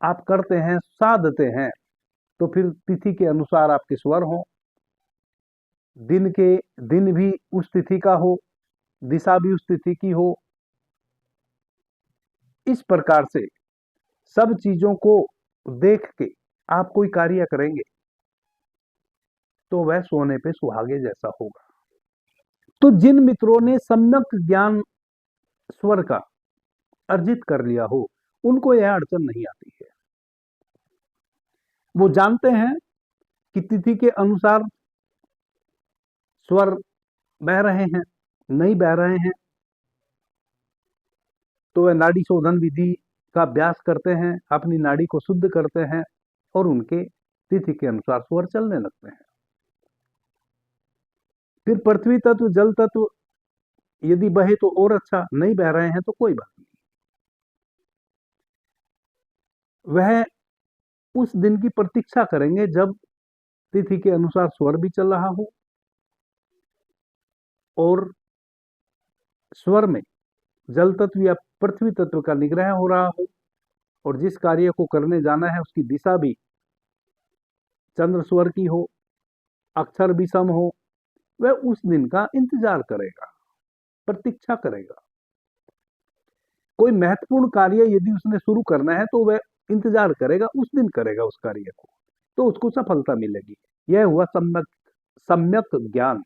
आप करते हैं, साधते हैं, तो फिर तिथि के अनुसार आपके स्वर हो, दिन भी उस तिथि का हो, दिशा भी उस तिथि की हो। इस प्रकार से सब चीजों को देख के आप कोई कार्य करेंगे तो वह सोने पे सुहागे जैसा होगा। तो जिन मित्रों ने सम्यक ज्ञान स्वर का अर्जित कर लिया हो, उनको यह अड़चन नहीं आती है। वो जानते हैं कि तिथि के अनुसार स्वर बह रहे हैं, नहीं बह रहे हैं, तो वह नाड़ी शोधन विधि का अभ्यास करते हैं, अपनी नाड़ी को शुद्ध करते हैं और उनके तिथि के अनुसार स्वर चलने लगते हैं। फिर पृथ्वी तत्व जल तत्व यदि बहे तो और अच्छा, नहीं बह रहे हैं तो कोई बात नहीं। वह उस दिन की प्रतीक्षा करेंगे जब तिथि के अनुसार स्वर भी चल रहा हो और स्वर में जल तत्व या पृथ्वी तत्व का निग्रह हो रहा हो, और जिस कार्य को करने जाना है उसकी दिशा भी चंद्र स्वर की हो, अक्षर भी सम हो। वह उस दिन का इंतजार करेगा, प्रतीक्षा करेगा। कोई महत्वपूर्ण कार्य यदि उसने शुरू करना है तो वह इंतजार करेगा, उस दिन करेगा उस कार्य को, तो उसको सफलता मिलेगी। यह हुआ सम्यक ज्ञान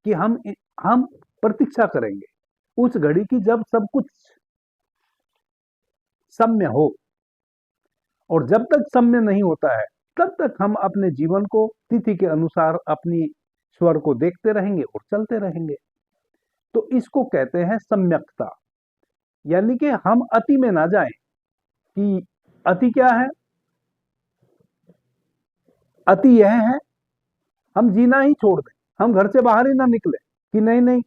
कि हम प्रतीक्षा करेंगे उस घड़ी की जब सब कुछ सम्य हो, और जब तक सम्य नहीं होता है तब तक हम अपने जीवन को तिथि के अनुसार अपनी स्वर को देखते रहेंगे और चलते रहेंगे। तो इसको कहते हैं सम्यकता, यानी कि हम अति में ना जाएं। कि अति क्या है? अति यह है हम जीना ही छोड़ दें, हम घर से बाहर ही ना निकले कि नहीं नहीं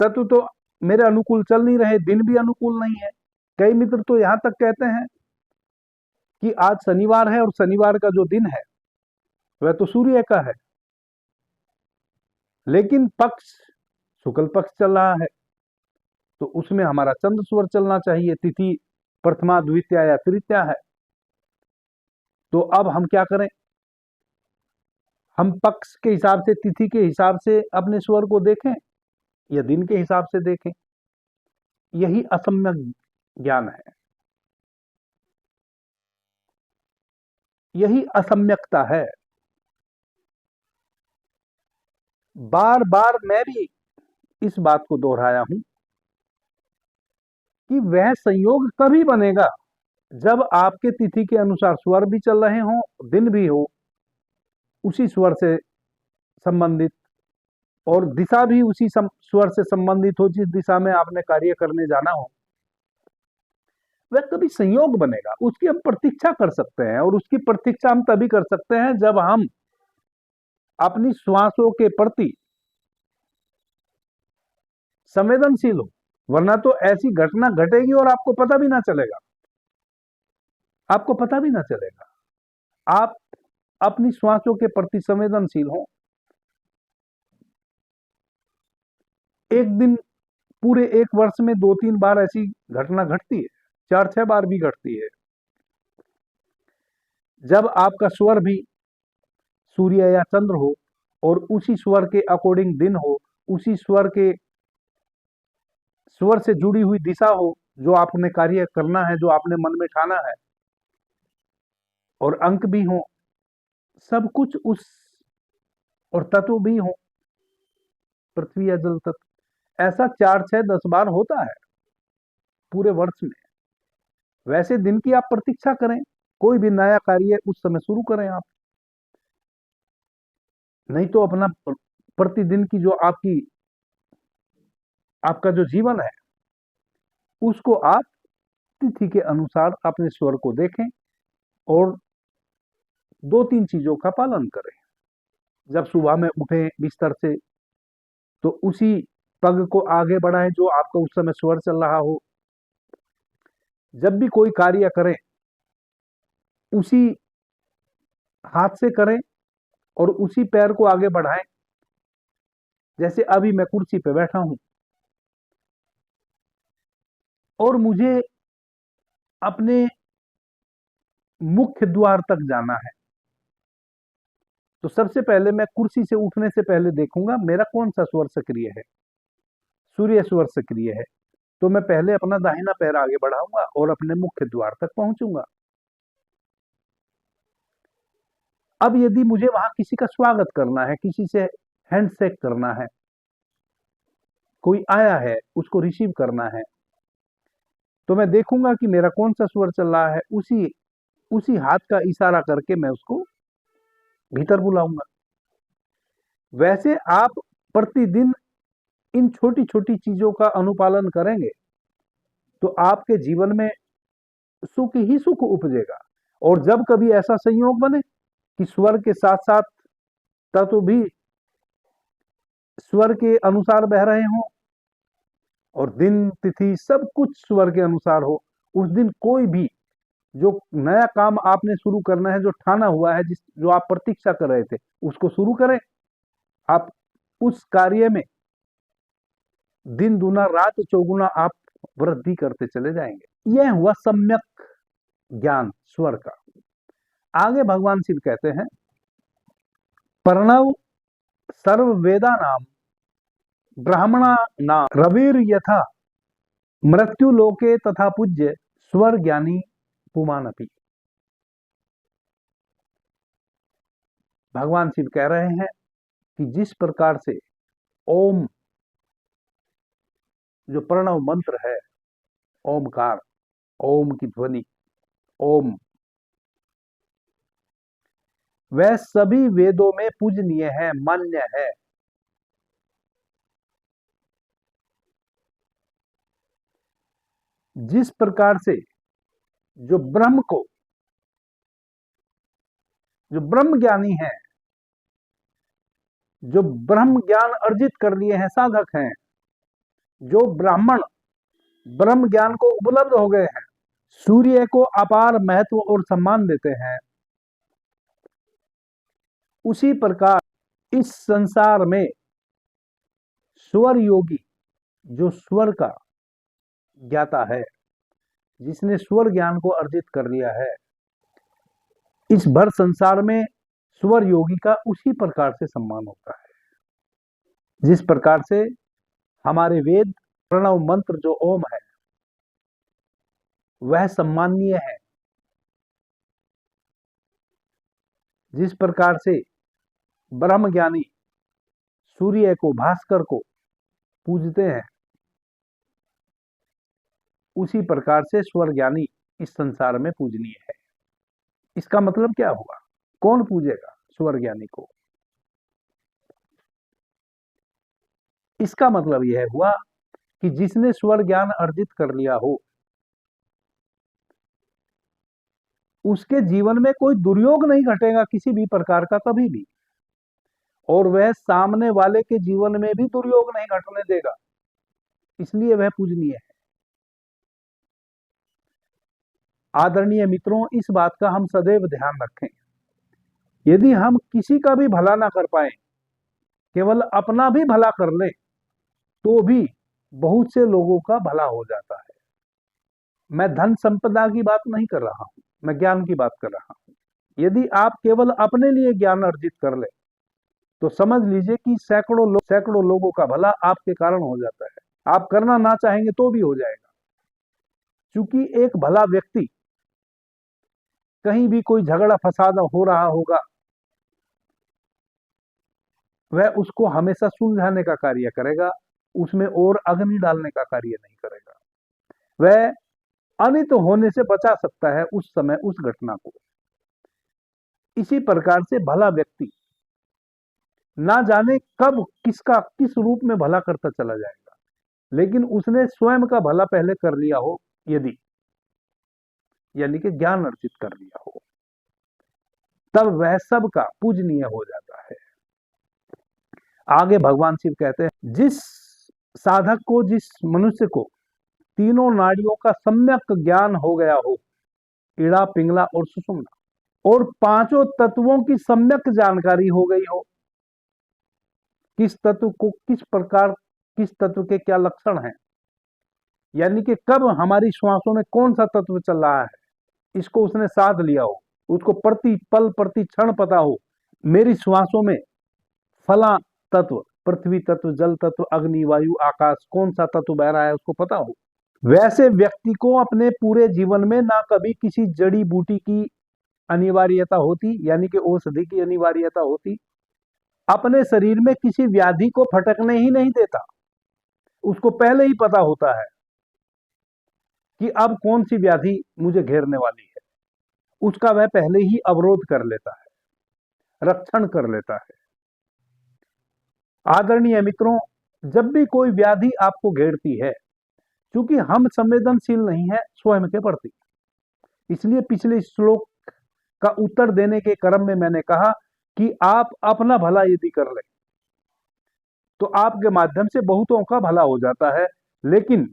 तत्व तो मेरे अनुकूल चल नहीं रहे, दिन भी अनुकूल नहीं है। कई मित्र तो यहां तक कहते हैं कि आज शनिवार है और शनिवार का जो दिन है वह तो सूर्य का है, लेकिन पक्ष शुक्ल पक्ष चल रहा है, तो उसमें हमारा चंद्र स्वर चलना चाहिए। तिथि प्रथमा द्वितीया या तृतीया है, तो अब हम क्या करें? हम पक्ष के हिसाब से, तिथि के हिसाब से अपने स्वर को देखें या दिन के हिसाब से देखें? यही असम्यक ज्ञान है, यही असम्यकता है। बार बार मैं भी इस बात को दोहराया हूं कि वह संयोग कभी बनेगा जब आपके तिथि के अनुसार स्वर भी चल रहे हों, दिन भी हो उसी स्वर से संबंधित, और दिशा भी उसी स्वर से संबंधित हो जिस दिशा में आपने कार्य करने जाना हो। वह कभी संयोग बनेगा, उसकी हम प्रतीक्षा कर सकते हैं, और उसकी प्रतीक्षा हम तभी कर सकते हैं जब हम अपनी श्वासों के प्रति संवेदनशील हो, वरना तो ऐसी घटना घटेगी और आपको पता भी ना चलेगा, आपको पता भी ना चलेगा। आप अपनी श्वासों के प्रति संवेदनशील हो, एक दिन पूरे एक वर्ष में 2-3 बार ऐसी घटना घटती है, 4-6 बार भी घटती है, जब आपका स्वर भी सूर्य या चंद्र हो और उसी स्वर के अकॉर्डिंग दिन हो, उसी स्वर से जुड़ी हुई दिशा हो, जो आपने कार्य करना है, जो आपने मन में ठाना है, और अंक भी हो, सब कुछ उस, और तत्व भी हो, पृथ्वी या जल तत्व, ऐसा 4-6-10 बार होता है पूरे वर्ष में। वैसे दिन की आप प्रतीक्षा करें, कोई भी नया कार्य उस समय शुरू करें आप, नहीं तो अपना प्रतिदिन की जो आपका जो जीवन है, उसको आप तिथि के अनुसार अपने स्वर को देखें और 2-3 चीजों का पालन करें। जब सुबह में उठें बिस्तर से, तो उसी पग को आगे बढ़ाएं जो आपका उस समय स्वर चल रहा हो। जब भी कोई कार्य करें, उसी हाथ से करें और उसी पैर को आगे बढ़ाएं। जैसे अभी मैं कुर्सी पे बैठा हूं और मुझे अपने मुख्य द्वार तक जाना है, तो सबसे पहले मैं कुर्सी से उठने से पहले देखूंगा मेरा कौन सा स्वर सक्रिय है। सूर्य स्वर सक्रिय है, तो मैं पहले अपना दाहिना पैर आगे बढ़ाऊंगा और अपने मुख्य द्वार तक पहुंचूंगा। अब यदि मुझे वहां किसी का स्वागत करना है, किसी से हैंडशेक करना है, कोई आया है उसको रिसीव करना है, तो मैं देखूंगा कि मेरा कौन सा स्वर चल रहा है, उसी हाथ का इशारा करके मैं उसको भीतर बुलाऊंगा। वैसे आप प्रतिदिन इन छोटी छोटी चीजों का अनुपालन करेंगे तो आपके जीवन में सुख ही सुख उपजेगा। और जब कभी ऐसा संयोग बने कि स्वर के साथ साथ तत्व भी स्वर के अनुसार बह रहे हों और दिन तिथि सब कुछ स्वर के अनुसार हो, उस दिन कोई भी जो नया काम आपने शुरू करना है, जो ठाना हुआ है, जो आप प्रतीक्षा कर रहे थे, उसको शुरू करें। आप उस कार्य में दिन दूना रात चौगुना आप वृद्धि करते चले जाएंगे। यह हुआ सम्यक ज्ञान स्वर का। आगे भगवान शिव कहते हैं, प्रणव सर्व वेदा नाम ब्राह्मणा नाम रविर यथा मृत्यु लोके तथा पूज्य स्वर ज्ञानी पुमानपि। भगवान शिव कह रहे हैं कि जिस प्रकार से ओम, जो प्रणव मंत्र है, ओमकार, ओम की ध्वनि, ओम, वह सभी वेदों में पूजनीय है, मान्य है। जिस प्रकार से जो ब्रह्म ज्ञानी है, जो ब्रह्म ज्ञान अर्जित कर लिए हैं, साधक हैं, जो ब्राह्मण ब्रह्म ज्ञान को उपलब्ध हो गए हैं, सूर्य को अपार महत्व और सम्मान देते हैं, उसी प्रकार इस संसार में स्वर योगी, जो स्वर का ज्ञाता है, जिसने स्वर ज्ञान को अर्जित कर लिया है, इस भर संसार में स्वर योगी का उसी प्रकार से सम्मान होता है जिस प्रकार से हमारे वेद प्रणव मंत्र जो ओम है वह सम्माननीय है। जिस प्रकार से ब्रह्म ज्ञानी सूर्य को, भास्कर को पूजते हैं, उसी प्रकार से स्वर ज्ञानी इस संसार में पूजनीय है। इसका मतलब क्या हुआ? कौन पूजेगा स्वर ज्ञानी को? इसका मतलब यह हुआ कि जिसने स्वर ज्ञान अर्जित कर लिया हो, उसके जीवन में कोई दुर्योग नहीं घटेगा किसी भी प्रकार का, कभी भी, और वह सामने वाले के जीवन में भी दुर्योग नहीं घटने देगा, इसलिए वह पूजनीय है। आदरणीय मित्रों, इस बात का हम सदैव ध्यान रखें। यदि हम किसी का भी भला ना कर पाए, केवल अपना भी भला कर ले, तो भी बहुत से लोगों का भला हो जाता है। मैं धन संपदा की बात नहीं कर रहा हूं, मैं ज्ञान की बात कर रहा हूं। यदि आप केवल अपने लिए ज्ञान अर्जित कर ले तो समझ लीजिए कि सैकड़ों लोगों का भला आपके कारण हो जाता है। आप करना ना चाहेंगे तो भी हो जाएगा, क्योंकि एक भला व्यक्ति कहीं भी कोई झगड़ा फसाद हो रहा होगा, वह उसको हमेशा सुलझाने का कार्य करेगा, उसमें और अग्नि डालने का कार्य नहीं करेगा। वह अनित होने से बचा सकता है उस समय उस घटना को। इसी प्रकार से भला व्यक्ति ना जाने कब किसका किस रूप में भला करता चला जाएगा, लेकिन उसने स्वयं का भला पहले कर लिया हो, यदि यानी कि ज्ञान अर्जित कर लिया हो, तब वह सबका पूजनीय हो जाता है। आगे भगवान शिव कहते हैं, जिस साधक को, जिस मनुष्य को तीनों नाड़ियों का सम्यक ज्ञान हो गया हो, इड़ा, पिंगला और सुषुम्ना, और पांचों तत्वों की सम्यक जानकारी हो गई हो, किस तत्व को किस प्रकार, किस तत्व के क्या लक्षण हैं, यानी कि कब हमारी श्वासों में कौन सा तत्व चल रहा है, इसको उसने साध लिया हो, उसको प्रति पल प्रति क्षण पता हो, मेरी श्वासों में फला तत्व, पृथ्वी तत्व, जल तत्व, अग्नि, वायु, आकाश, कौन सा तत्व बह रहा है उसको पता हो। वैसे व्यक्ति को अपने पूरे जीवन में ना कभी किसी जड़ी बूटी की अनिवार्यता होती, यानी कि औषधि की अनिवार्यता होती, अपने शरीर में किसी व्याधि को फटकने ही नहीं देता। उसको पहले ही पता होता है कि अब कौन सी व्याधि मुझे घेरने वाली है, उसका वह पहले ही अवरोध कर लेता है, रक्षण कर लेता है। आदरणीय मित्रों, जब भी कोई व्याधि आपको घेरती है, क्योंकि हम संवेदनशील नहीं है स्वयं के प्रति, इसलिए पिछले श्लोक का उत्तर देने के क्रम में मैंने कहा कि आप अपना भला यदि कर ले तो आपके माध्यम से बहुतों का भला हो जाता है, लेकिन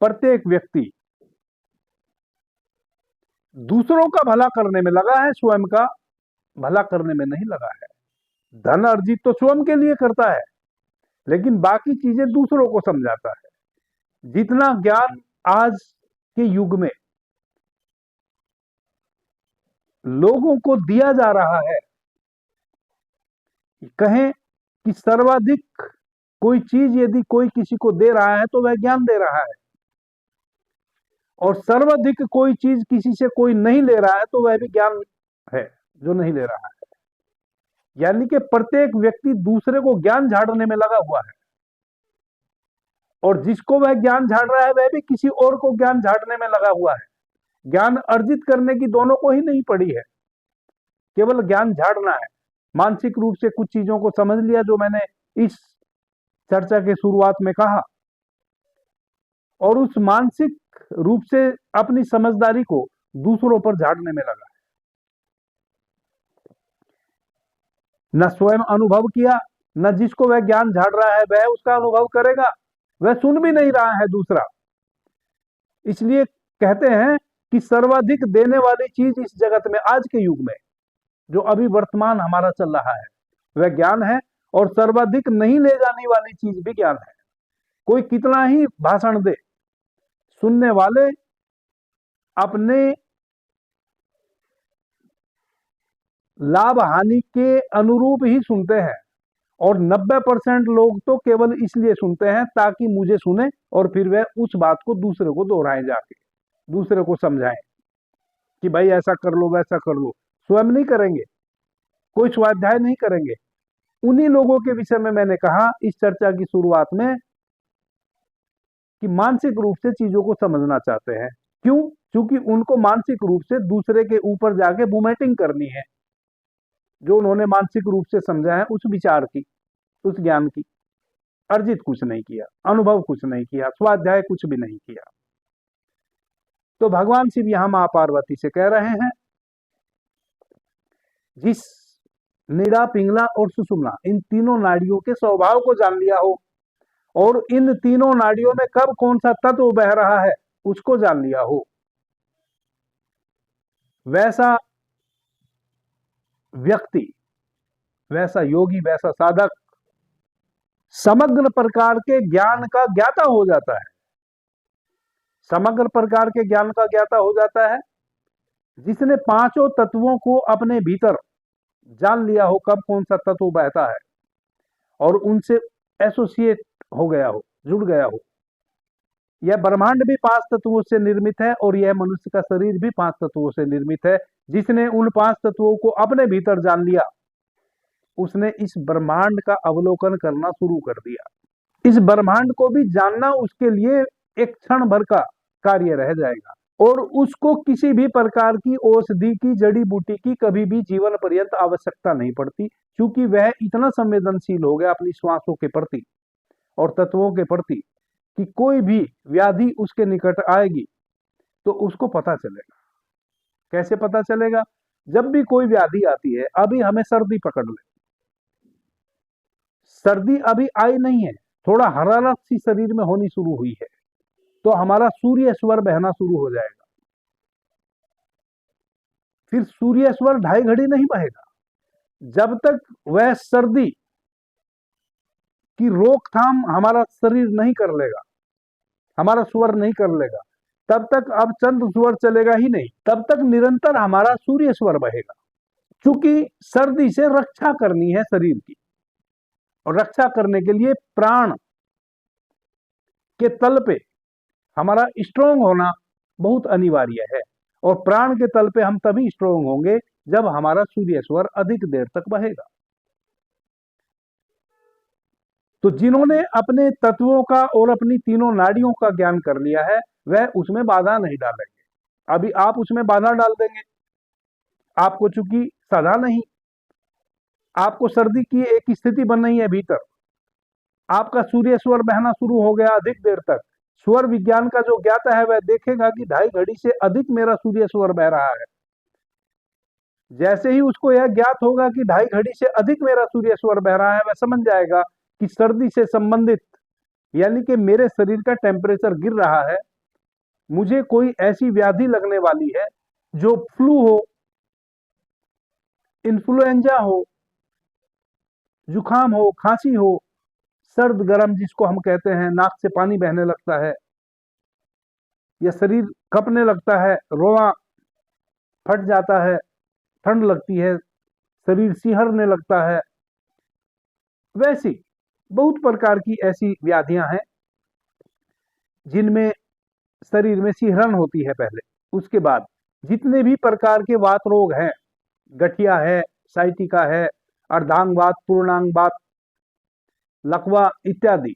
प्रत्येक व्यक्ति दूसरों का भला करने में लगा है, स्वयं का भला करने में नहीं लगा है। धन अर्जित तो स्वयं के लिए करता है, लेकिन बाकी चीजें दूसरों को समझाता है। जितना ज्ञान आज के युग में लोगों को दिया जा रहा है, कहें कि सर्वाधिक कोई चीज यदि कोई किसी को दे रहा है तो वह ज्ञान दे रहा है, और सर्वाधिक कोई चीज किसी से कोई नहीं ले रहा है तो वह भी ज्ञान है जो नहीं ले रहा है। यानी कि प्रत्येक व्यक्ति दूसरे को ज्ञान झाड़ने में लगा हुआ है, और जिसको वह ज्ञान झाड़ रहा है वह भी किसी और को ज्ञान झाड़ने में लगा हुआ है। ज्ञान अर्जित करने की दोनों को ही नहीं पड़ी है, केवल ज्ञान झाड़ना है। मानसिक रूप से कुछ चीजों को समझ लिया जो मैंने इस चर्चा के शुरुआत में कहा, और उस मानसिक रूप से अपनी समझदारी को दूसरों पर झाड़ने में लगा है। न स्वयं अनुभव किया, न जिसको वह ज्ञान झाड़ रहा है वह उसका अनुभव करेगा, वह सुन भी नहीं रहा है दूसरा। इसलिए कहते हैं कि सर्वाधिक देने वाली चीज इस जगत में आज के युग में जो अभी वर्तमान हमारा चल रहा है वह ज्ञान है, और सर्वाधिक नहीं ले जाने वाली चीज भी ज्ञान है। कोई कितना ही भाषण दे, सुनने वाले अपने लाभ हानि के अनुरूप ही सुनते हैं, और 90% लोग तो केवल इसलिए सुनते हैं ताकि मुझे सुने और फिर वह उस बात को दूसरे को दोहराएं, जाके दूसरे को समझाएं कि भाई ऐसा कर लो वैसा कर लो। स्वयं नहीं करेंगे, कोई स्वाध्याय नहीं करेंगे। उन्हीं लोगों के विषय में मैंने कहा इस चर्चा की शुरुआत में कि मानसिक रूप से चीजों को समझना चाहते हैं। क्यों? क्योंकि उनको मानसिक रूप से दूसरे के ऊपर जाके बुमेटिंग करनी है, जो उन्होंने मानसिक रूप से समझा है उस विचार की, उस ज्ञान की। अर्जित कुछ नहीं किया, अनुभव कुछ नहीं किया, स्वाध्याय कुछ भी नहीं किया। तो भगवान शिव यहां मां पार्वती से कह रहे हैं, जिस नीड़ा, पिंगला और सुषुम्ना, इन तीनों नाड़ियों के स्वभाव को जान लिया हो, और इन तीनों नाड़ियों में कब कौन सा तत्व बह रहा है उसको जान लिया हो, वैसा व्यक्ति, वैसा योगी, वैसा साधक समग्र प्रकार के ज्ञान का ज्ञाता हो जाता है। समग्र प्रकार के ज्ञान का ज्ञाता हो जाता है जिसने पांचों तत्वों को अपने भीतर जान लिया हो, कब कौन सा तत्व बहता है, और उनसे एसोसिएट हो गया हो, जुड़ गया हो। यह ब्रह्मांड भी पांच तत्वों से निर्मित है और यह मनुष्य का शरीर भी पांच तत्वों से निर्मित है। जिसने उन पांच तत्वों को अपने भीतर जान लिया, उसने इस ब्रह्मांड का अवलोकन करना शुरू कर दिया। इस ब्रह्मांड को भी जानना उसके लिए एक क्षण भर का कार्य रह जाएगा, और उसको किसी भी प्रकार की औषधि की, जड़ी बूटी की कभी भी जीवन पर्यंत आवश्यकता नहीं पड़ती, क्योंकि वह इतना संवेदनशील हो गया अपनी श्वासों के प्रति और तत्वों के प्रति कि कोई भी व्याधि उसके निकट आएगी तो उसको पता चलेगा। कैसे पता चलेगा? जब भी कोई व्याधि आती है, अभी हमें सर्दी पकड़ ले, सर्दी अभी आई नहीं है, थोड़ा हरारत सी शरीर में होनी शुरू हुई है, तो हमारा सूर्य स्वर बहना शुरू हो जाएगा। फिर सूर्य स्वर 2.5 घड़ी नहीं बहेगा, जब तक वह सर्दी की रोकथाम हमारा शरीर नहीं कर लेगा, हमारा स्वर नहीं कर लेगा, तब तक अब चंद्र स्वर चलेगा ही नहीं, तब तक निरंतर हमारा सूर्य स्वर बहेगा। क्योंकि सर्दी से रक्षा करनी है शरीर की, और रक्षा करने के लिए प्राण के तल पे हमारा स्ट्रोंग होना बहुत अनिवार्य है। और प्राण के तल पे हम तभी स्ट्रोंग होंगे जब हमारा सूर्य स्वर अधिक देर तक बहेगा। तो जिन्होंने अपने तत्वों का और अपनी तीनों नाड़ियों का ज्ञान कर लिया है, वह उसमें बाधा नहीं डालेंगे। अभी आप उसमें बाधा डाल देंगे, आपको चूंकि सदा नहीं, आपको सर्दी की एक स्थिति बन रही है भीतर, आपका सूर्य स्वर बहना शुरू हो गया अधिक देर तक, स्वर विज्ञान का जो ज्ञाता है वह देखेगा कि 2.5 घड़ी से अधिक मेरा सूर्य स्वर बह रहा है। जैसे ही उसको यह ज्ञात होगा कि 2.5 घड़ी से अधिक मेरा सूर्य स्वर बह रहा है, वह समझ जाएगा कि सर्दी से संबंधित, यानी कि मेरे शरीर का टेम्परेचर गिर रहा है, मुझे कोई ऐसी व्याधि लगने वाली है जो फ्लू हो, इन्फ्लुएंजा हो, जुकाम हो, खांसी हो, सर्द गर्म जिसको हम कहते हैं, नाक से पानी बहने लगता है या शरीर कपने लगता है, रोआ फट जाता है, ठंड लगती है, शरीर सिहरने लगता है, वैसी बहुत प्रकार की ऐसी व्याधियां हैं जिनमें शरीर में सिहरन होती है पहले। उसके बाद जितने भी प्रकार के वात रोग हैं, गठिया है, साइटिका है, अर्धांग वात, पूर्णांग वात, लकवा इत्यादि,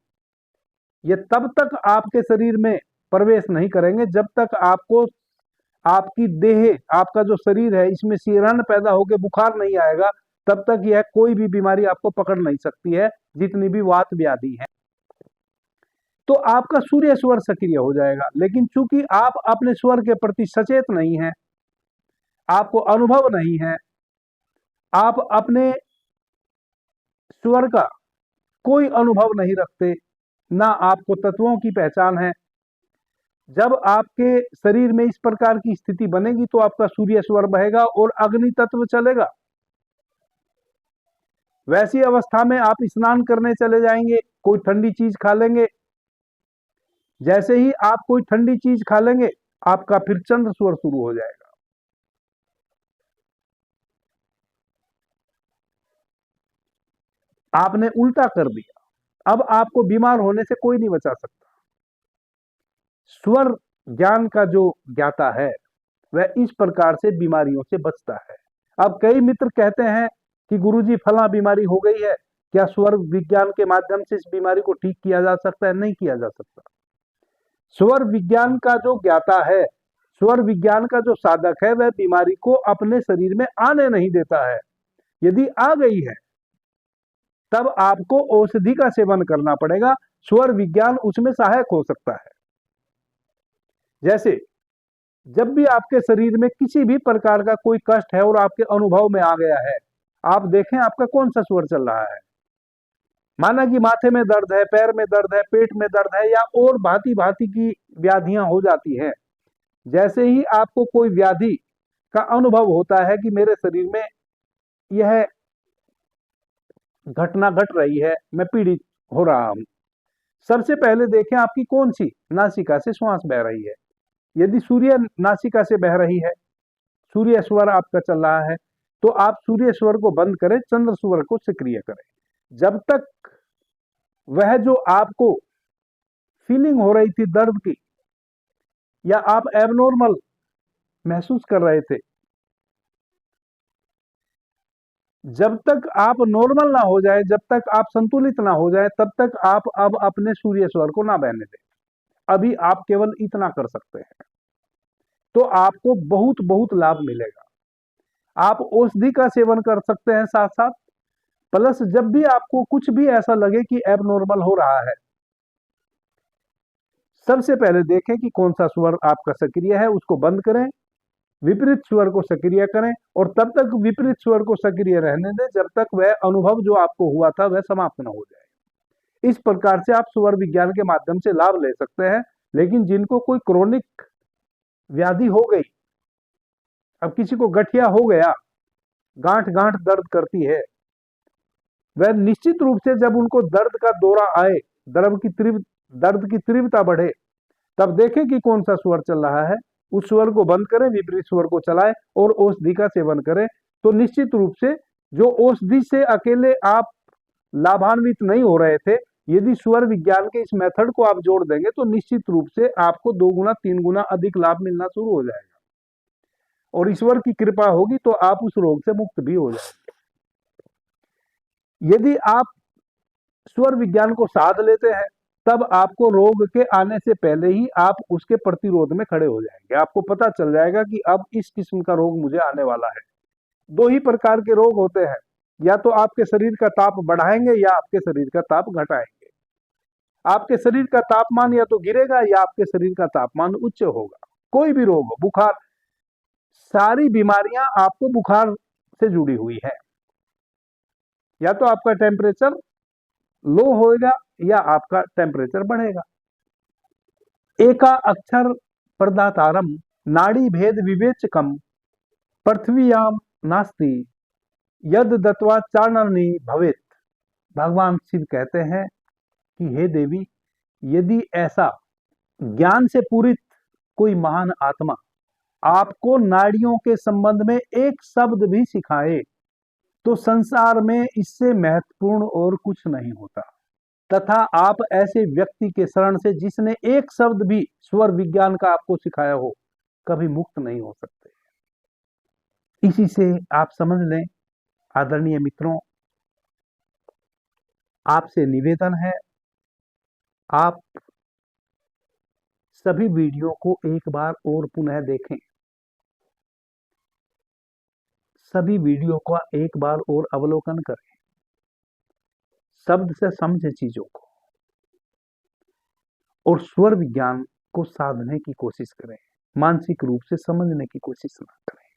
ये तब तक आपके शरीर में प्रवेश नहीं करेंगे जब तक आपको, आपकी देह, आपका जो शरीर है, इसमें सिहरन पैदा होकर बुखार नहीं आएगा, तब तक यह कोई भी बीमारी आपको पकड़ नहीं सकती है, जितनी भी वात व्याधि है। तो आपका सूर्य स्वर सक्रिय हो जाएगा। लेकिन चूंकि आप अपने स्वर के प्रति सचेत नहीं हैं, आपको अनुभव नहीं है, आप अपने स्वर का कोई अनुभव नहीं रखते, ना आपको तत्वों की पहचान है, जब आपके शरीर में इस प्रकार की स्थिति बनेगी तो आपका सूर्य स्वर बहेगा और अग्नि तत्व चलेगा। वैसी अवस्था में आप स्नान करने चले जाएंगे, कोई ठंडी चीज खा लेंगे, जैसे ही आप कोई ठंडी चीज खा लेंगे, आपका फिर चंद्र स्वर शुरू हो जाएगा। आपने उल्टा कर दिया, अब आपको बीमार होने से कोई नहीं बचा सकता। स्वर ज्ञान का जो ज्ञाता है वह इस प्रकार से बीमारियों से बचता है। अब कई मित्र कहते हैं कि गुरुजी फला बीमारी हो गई है, क्या स्वर विज्ञान के माध्यम से इस बीमारी को ठीक किया जा सकता है? नहीं किया जा सकता। स्वर विज्ञान का जो ज्ञाता है, स्वर विज्ञान का जो साधक है, वह बीमारी को अपने शरीर में आने नहीं देता है। यदि आ गई है तब आपको औषधि का सेवन करना पड़ेगा, स्वर विज्ञान उसमें सहायक हो सकता है। जैसे जब भी आपके शरीर में किसी भी प्रकार का कोई कष्ट है और आपके अनुभव में आ गया है, आप देखें आपका कौन सा स्वर चल रहा है। माना कि माथे में दर्द है, पैर में दर्द है, पेट में दर्द है, या और भांति भांति की व्याधियां हो जाती हैं। जैसे ही आपको कोई व्याधि का अनुभव होता है कि मेरे शरीर में यह घटना घट रही है, मैं पीड़ित हो रहा हूं। सबसे पहले देखें आपकी कौन सी नासिका से श्वास बह रही है। यदि सूर्य नासिका से बह रही है, सूर्य स्वर आपका चल रहा है, तो आप सूर्य स्वर को बंद करें, चंद्र स्वर को सक्रिय करें। जब तक वह जो आपको फीलिंग हो रही थी दर्द की, या आप एबनॉर्मल महसूस कर रहे थे, जब तक आप नॉर्मल ना हो जाए, जब तक आप संतुलित ना हो जाए, तब तक आप अब अपने सूर्य स्वर को ना बहने दें। अभी आप केवल इतना कर सकते हैं, तो आपको बहुत बहुत लाभ मिलेगा। आप औषधि का सेवन कर सकते हैं साथ साथ, प्लस जब भी आपको कुछ भी ऐसा लगे कि एबनॉर्मल हो रहा है, सबसे पहले देखें कि कौन सा स्वर आपका सक्रिय है, उसको बंद करें, विपरीत स्वर को सक्रिय करें, और तब तक विपरीत स्वर को सक्रिय रहने दें जब तक वह अनुभव जो आपको हुआ था वह समाप्त न हो जाए। इस प्रकार से आप स्वर विज्ञान के माध्यम से लाभ ले सकते हैं। लेकिन जिनको कोई क्रोनिक व्याधि हो गई, अब किसी को गठिया हो गया, गांठ गांठ दर्द करती है, वह निश्चित रूप से जब उनको दर्द का दौरा आए, दर्द की तीव्रता बढ़े, तब देखें कि कौन सा स्वर चल रहा है, उस स्वर को बंद करें, विपरीत स्वर को चलाएं और औषधि का सेवन करें। तो निश्चित रूप से जो औषधि से अकेले आप लाभान्वित नहीं हो रहे थे, यदि स्वर विज्ञान के इस मेथड को आप जोड़ देंगे तो निश्चित रूप से आपको 2 गुना 3 गुना अधिक लाभ मिलना शुरू हो जाएगा, और ईश्वर की कृपा होगी तो आप उस रोग से मुक्त भी हो जाएंगे। यदि आप स्वर विज्ञान को साध लेते हैं, तब आपको रोग के आने से पहले ही आप उसके प्रतिरोध में खड़े हो जाएंगे। आपको पता चल जाएगा कि अब इस किस्म का रोग मुझे आने वाला है। 2 ही प्रकार के रोग होते हैं, या तो आपके शरीर का ताप बढ़ाएंगे या आपके शरीर का ताप घटाएंगे। आपके शरीर का तापमान या तो गिरेगा या आपके शरीर का तापमान उच्च होगा। कोई भी रोग हो, बुखार, सारी बीमारियां आपको बुखार से जुड़ी हुई है। या तो आपका टेम्परेचर लो होगा या आपका टेम्परेचर बढ़ेगा। एका अक्षर प्रदातारम नाड़ी भेद विवेचकम पृथ्वीयाम नास्ति यद दत्वा चारणनी भवेत। भगवान शिव कहते हैं कि हे देवी, यदि ऐसा ज्ञान से पूरित कोई महान आत्मा आपको नाड़ियों के संबंध में एक शब्द भी सिखाए, तो संसार में इससे महत्वपूर्ण और कुछ नहीं होता। तथा आप ऐसे व्यक्ति के शरण से जिसने एक शब्द भी स्वर विज्ञान का आपको सिखाया हो, कभी मुक्त नहीं हो सकते। इसी से आप समझ लें आदरणीय मित्रों, आपसे निवेदन है, आप सभी वीडियो को एक बार और पुनः देखें, सभी वीडियो का एक बार और अवलोकन करें, शब्द से समझे चीजों को, और स्वर विज्ञान को साधने की कोशिश करें, मानसिक रूप से समझने की कोशिश ना करें।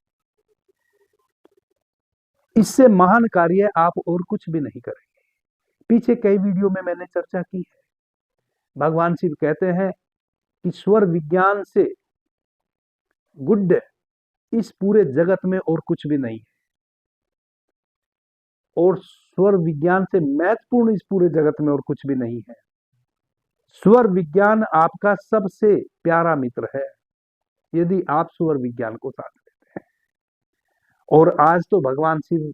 इससे महान कार्य आप और कुछ भी नहीं करेंगे। पीछे कई वीडियो में मैंने चर्चा की है। भगवान शिव कहते हैं कि स्वर विज्ञान से गुड इस पूरे जगत में और कुछ भी नहीं है, और स्वर विज्ञान से महत्वपूर्ण इस पूरे जगत में और कुछ भी नहीं है। स्वर विज्ञान आपका सबसे प्यारा मित्र है, यदि आप स्वर विज्ञान को साथ लेते हैं। और आज तो भगवान शिव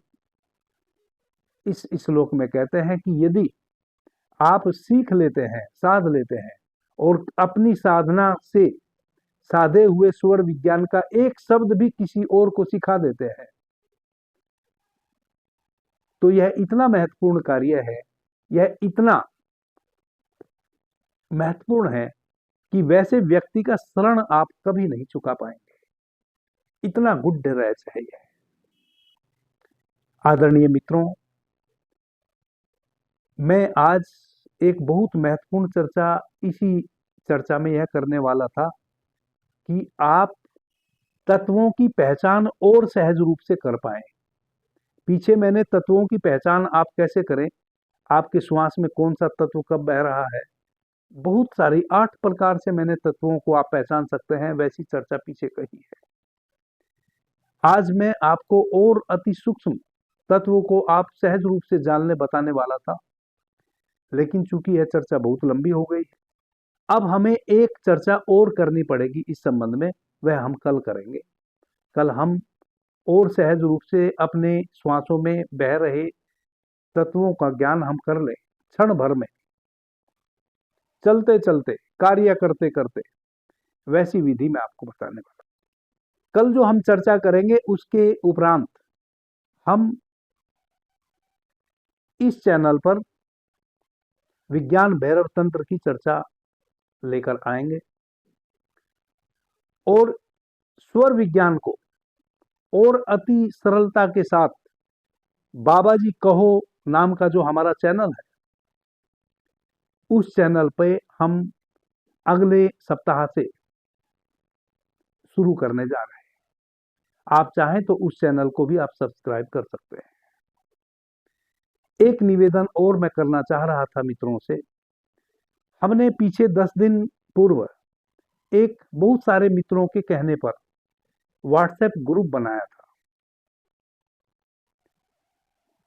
इस श्लोक में कहते हैं कि यदि आप सीख लेते हैं, साध लेते हैं, और अपनी साधना से साधे हुए स्वर विज्ञान का एक शब्द भी किसी और को सिखा देते हैं, तो यह इतना महत्वपूर्ण कार्य है, यह इतना महत्वपूर्ण है कि वैसे व्यक्ति का शरण आप कभी नहीं चुका पाएंगे। इतना गुड रहस है यह। आदरणीय मित्रों, मैं आज एक बहुत महत्वपूर्ण चर्चा इसी चर्चा में यह करने वाला था कि आप तत्वों की पहचान और सहज रूप से कर पाए। पीछे मैंने तत्वों की पहचान आप कैसे करें, आपके श्वास में कौन सा तत्व कब बह रहा है, बहुत सारी 8 प्रकार से मैंने तत्वों को आप पहचान सकते हैं, वैसी चर्चा पीछे कही है। आज मैं आपको और अति सूक्ष्म तत्वों को आप सहज रूप से जानने बताने वाला था। लेकिन चूंकि यह चर्चा बहुत लंबी हो गई, अब हमें एक चर्चा और करनी पड़ेगी इस संबंध में, वह हम कल करेंगे। कल हम और सहज रूप से अपने श्वासों में बह रहे तत्वों का ज्ञान हम कर लें, क्षण भर में, चलते चलते, कार्य करते करते, वैसी विधि मैं आपको बताने वाला। कल जो हम चर्चा करेंगे उसके उपरांत हम इस चैनल पर विज्ञान भैरव तंत्र की चर्चा लेकर आएंगे और स्वर विज्ञान को और अति सरलता के साथ बाबा जी कहो नाम का जो हमारा चैनल है, उस चैनल पे हम अगले सप्ताह से शुरू करने जा रहे हैं। आप चाहें तो उस चैनल को भी आप सब्सक्राइब कर सकते हैं। एक निवेदन और मैं करना चाह रहा था मित्रों से। हमने पीछे 10 दिन पूर्व एक बहुत सारे मित्रों के कहने पर व्हाट्सएप ग्रुप बनाया था।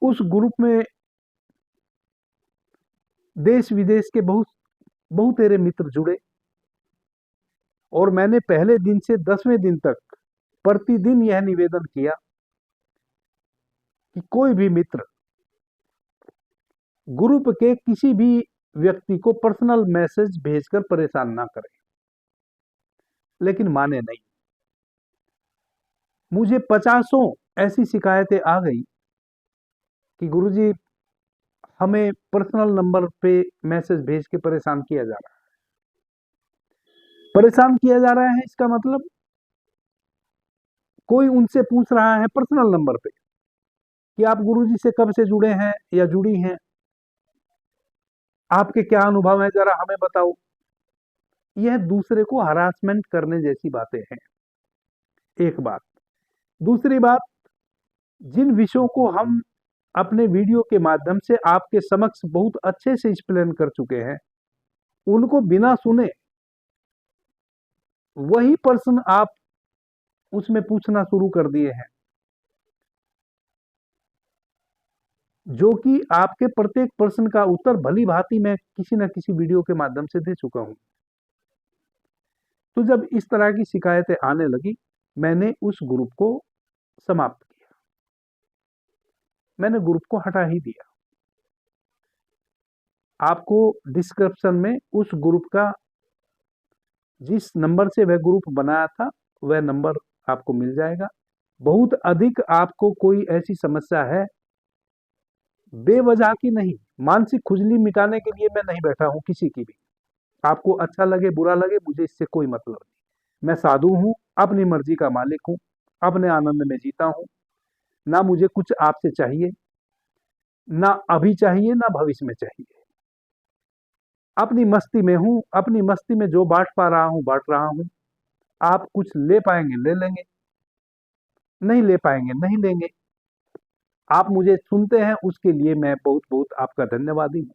उस ग्रुप में देश विदेश के बहुतेरे मित्र जुड़े और मैंने पहले दिन से 10वें दिन तक प्रतिदिन यह निवेदन किया कि कोई भी मित्र ग्रुप के किसी भी व्यक्ति को पर्सनल मैसेज भेजकर परेशान ना करे, लेकिन माने नहीं। मुझे 50 ऐसी शिकायतें आ गई कि गुरुजी हमें पर्सनल नंबर पे मैसेज भेज के परेशान किया जा रहा है। परेशान किया जा रहा है इसका मतलब कोई उनसे पूछ रहा है पर्सनल नंबर पे कि आप गुरुजी से कब से जुड़े हैं या जुड़ी हैं, आपके क्या अनुभव है, जरा हमें बताओ। यह दूसरे को हरासमेंट करने जैसी बातें हैं, एक बात। दूसरी बात, जिन विषयों को हम अपने वीडियो के माध्यम से आपके समक्ष बहुत अच्छे से एक्सप्लेन कर चुके हैं, उनको बिना सुने वही प्रश्न आप उसमें पूछना शुरू कर दिए हैं, जो कि आपके प्रत्येक प्रश्न का उत्तर भली भांति मैं किसी न किसी वीडियो के माध्यम से दे चुका हूं। तो जब इस तरह की शिकायतें आने लगी, मैंने उस ग्रुप को समाप्त किया, मैंने ग्रुप को हटा ही दिया। आपको डिस्क्रिप्शन में उस ग्रुप का, जिस नंबर से वह ग्रुप बनाया था, वह नंबर आपको मिल जाएगा। बहुत अधिक आपको कोई ऐसी समस्या है, बेवजह की नहीं, मानसिक खुजली मिटाने के लिए मैं नहीं बैठा हूं किसी की भी। आपको अच्छा लगे बुरा लगे, मुझे इससे कोई मतलब नहीं। मैं साधु हूं, अपनी मर्जी का मालिक हूं, अपने आनंद में जीता हूं। ना मुझे कुछ आपसे चाहिए, ना अभी चाहिए, ना भविष्य में चाहिए। अपनी मस्ती में हूं, अपनी मस्ती में जो बांट पा रहा हूं बांट रहा हूं। आप कुछ ले पाएंगे ले लेंगे, नहीं ले पाएंगे नहीं लेंगे। आप मुझे सुनते हैं उसके लिए मैं बहुत बहुत आपका धन्यवादी हूं।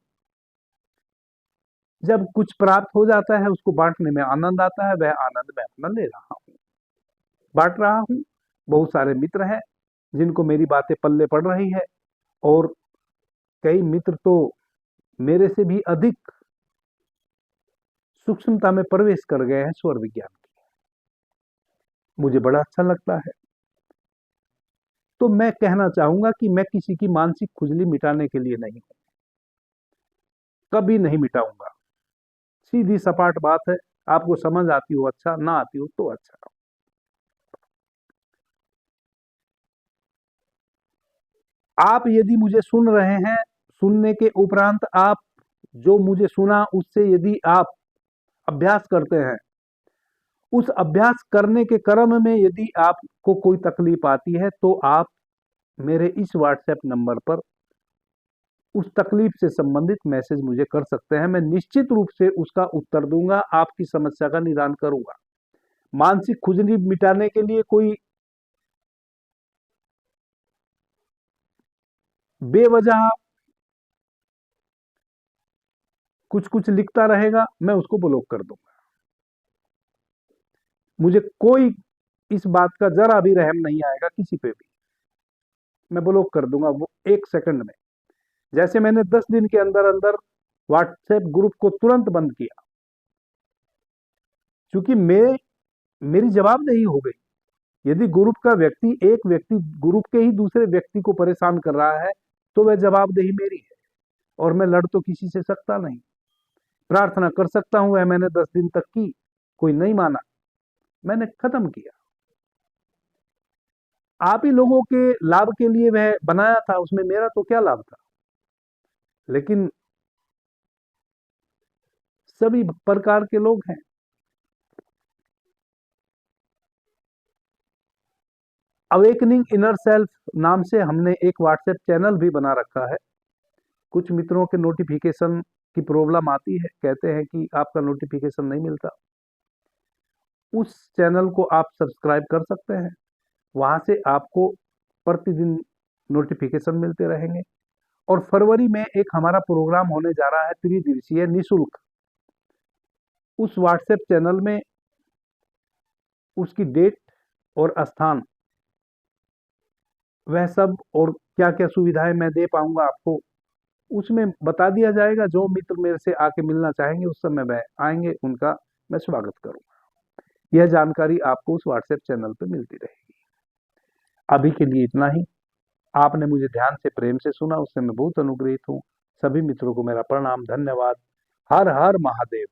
जब कुछ प्राप्त हो जाता है उसको बांटने में आनंद आता है, वह आनंद मैं अपना ले रहा हूं, बांट रहा हूं। बहुत सारे मित्र हैं जिनको मेरी बातें पल्ले पड़ रही है और कई मित्र तो मेरे से भी अधिक सूक्ष्मता में प्रवेश कर गए हैं स्वर विज्ञान की। मुझे बड़ा अच्छा लगता है। तो मैं कहना चाहूंगा कि मैं किसी की मानसिक खुजली मिटाने के लिए नहीं हूं, कभी नहीं मिटाऊंगा। सीधी सपाट बात है, आपको समझ आती हो अच्छा, ना आती हो तो अच्छा। आप यदि मुझे सुन रहे हैं, सुनने के उपरांत आप जो मुझे सुना उससे यदि आप अभ्यास करते हैं, उस अभ्यास करने के क्रम में यदि आपको कोई तकलीफ आती है तो आप मेरे इस व्हाट्सएप नंबर पर उस तकलीफ से संबंधित मैसेज मुझे कर सकते हैं। मैं निश्चित रूप से उसका उत्तर दूंगा, आपकी समस्या का निदान करूंगा। मानसिक खुजली मिटाने के लिए कोई बेवजह कुछ कुछ लिखता रहेगा, मैं उसको ब्लॉक कर दूंगा। मुझे कोई इस बात का जरा भी रहम नहीं आएगा किसी पे भी, मैं ब्लॉक कर दूंगा वो 1 सेकंड में। जैसे मैंने 10 दिन के अंदर अंदर व्हाट्सएप ग्रुप को तुरंत बंद किया, क्योंकि मेरी जवाबदेही हो गई। यदि ग्रुप का व्यक्ति, एक व्यक्ति ग्रुप के ही दूसरे व्यक्ति को परेशान कर रहा है तो वह जवाबदेही मेरी है, और मैं लड़ तो किसी से सकता नहीं। प्रार्थना कर सकता हूं, वह मैंने 10 दिन तक की, कोई नहीं माना, मैंने खत्म किया। आप ही लोगों के लाभ के लिए वह बनाया था, उसमें मेरा तो क्या लाभ था। लेकिन सभी प्रकार के लोग हैं। अवेकनिंग इनर सेल्फ नाम से हमने एक व्हाट्सएप चैनल भी बना रखा है। कुछ मित्रों के नोटिफिकेशन की प्रॉब्लम आती है, कहते हैं कि आपका नोटिफिकेशन नहीं मिलता। उस चैनल को आप सब्सक्राइब कर सकते हैं, वहां से आपको प्रतिदिन नोटिफिकेशन मिलते रहेंगे। और फरवरी में एक हमारा प्रोग्राम होने जा रहा है, त्रिदिवसीय निःशुल्क। उस व्हाट्सएप चैनल में उसकी डेट और स्थान, वह सब, और क्या क्या सुविधाएं मैं दे पाऊंगा आपको, उसमें बता दिया जाएगा। जो मित्र मेरे से आके मिलना चाहेंगे उस समय वह आएंगे, उनका मैं स्वागत करूंगा। यह जानकारी आपको उस व्हाट्सएप चैनल पे मिलती रहेगी। अभी के लिए इतना ही। आपने मुझे ध्यान से, प्रेम से सुना, उससे मैं बहुत अनुग्रहित हूँ। सभी मित्रों को मेरा प्रणाम, धन्यवाद। हर हर महादेव।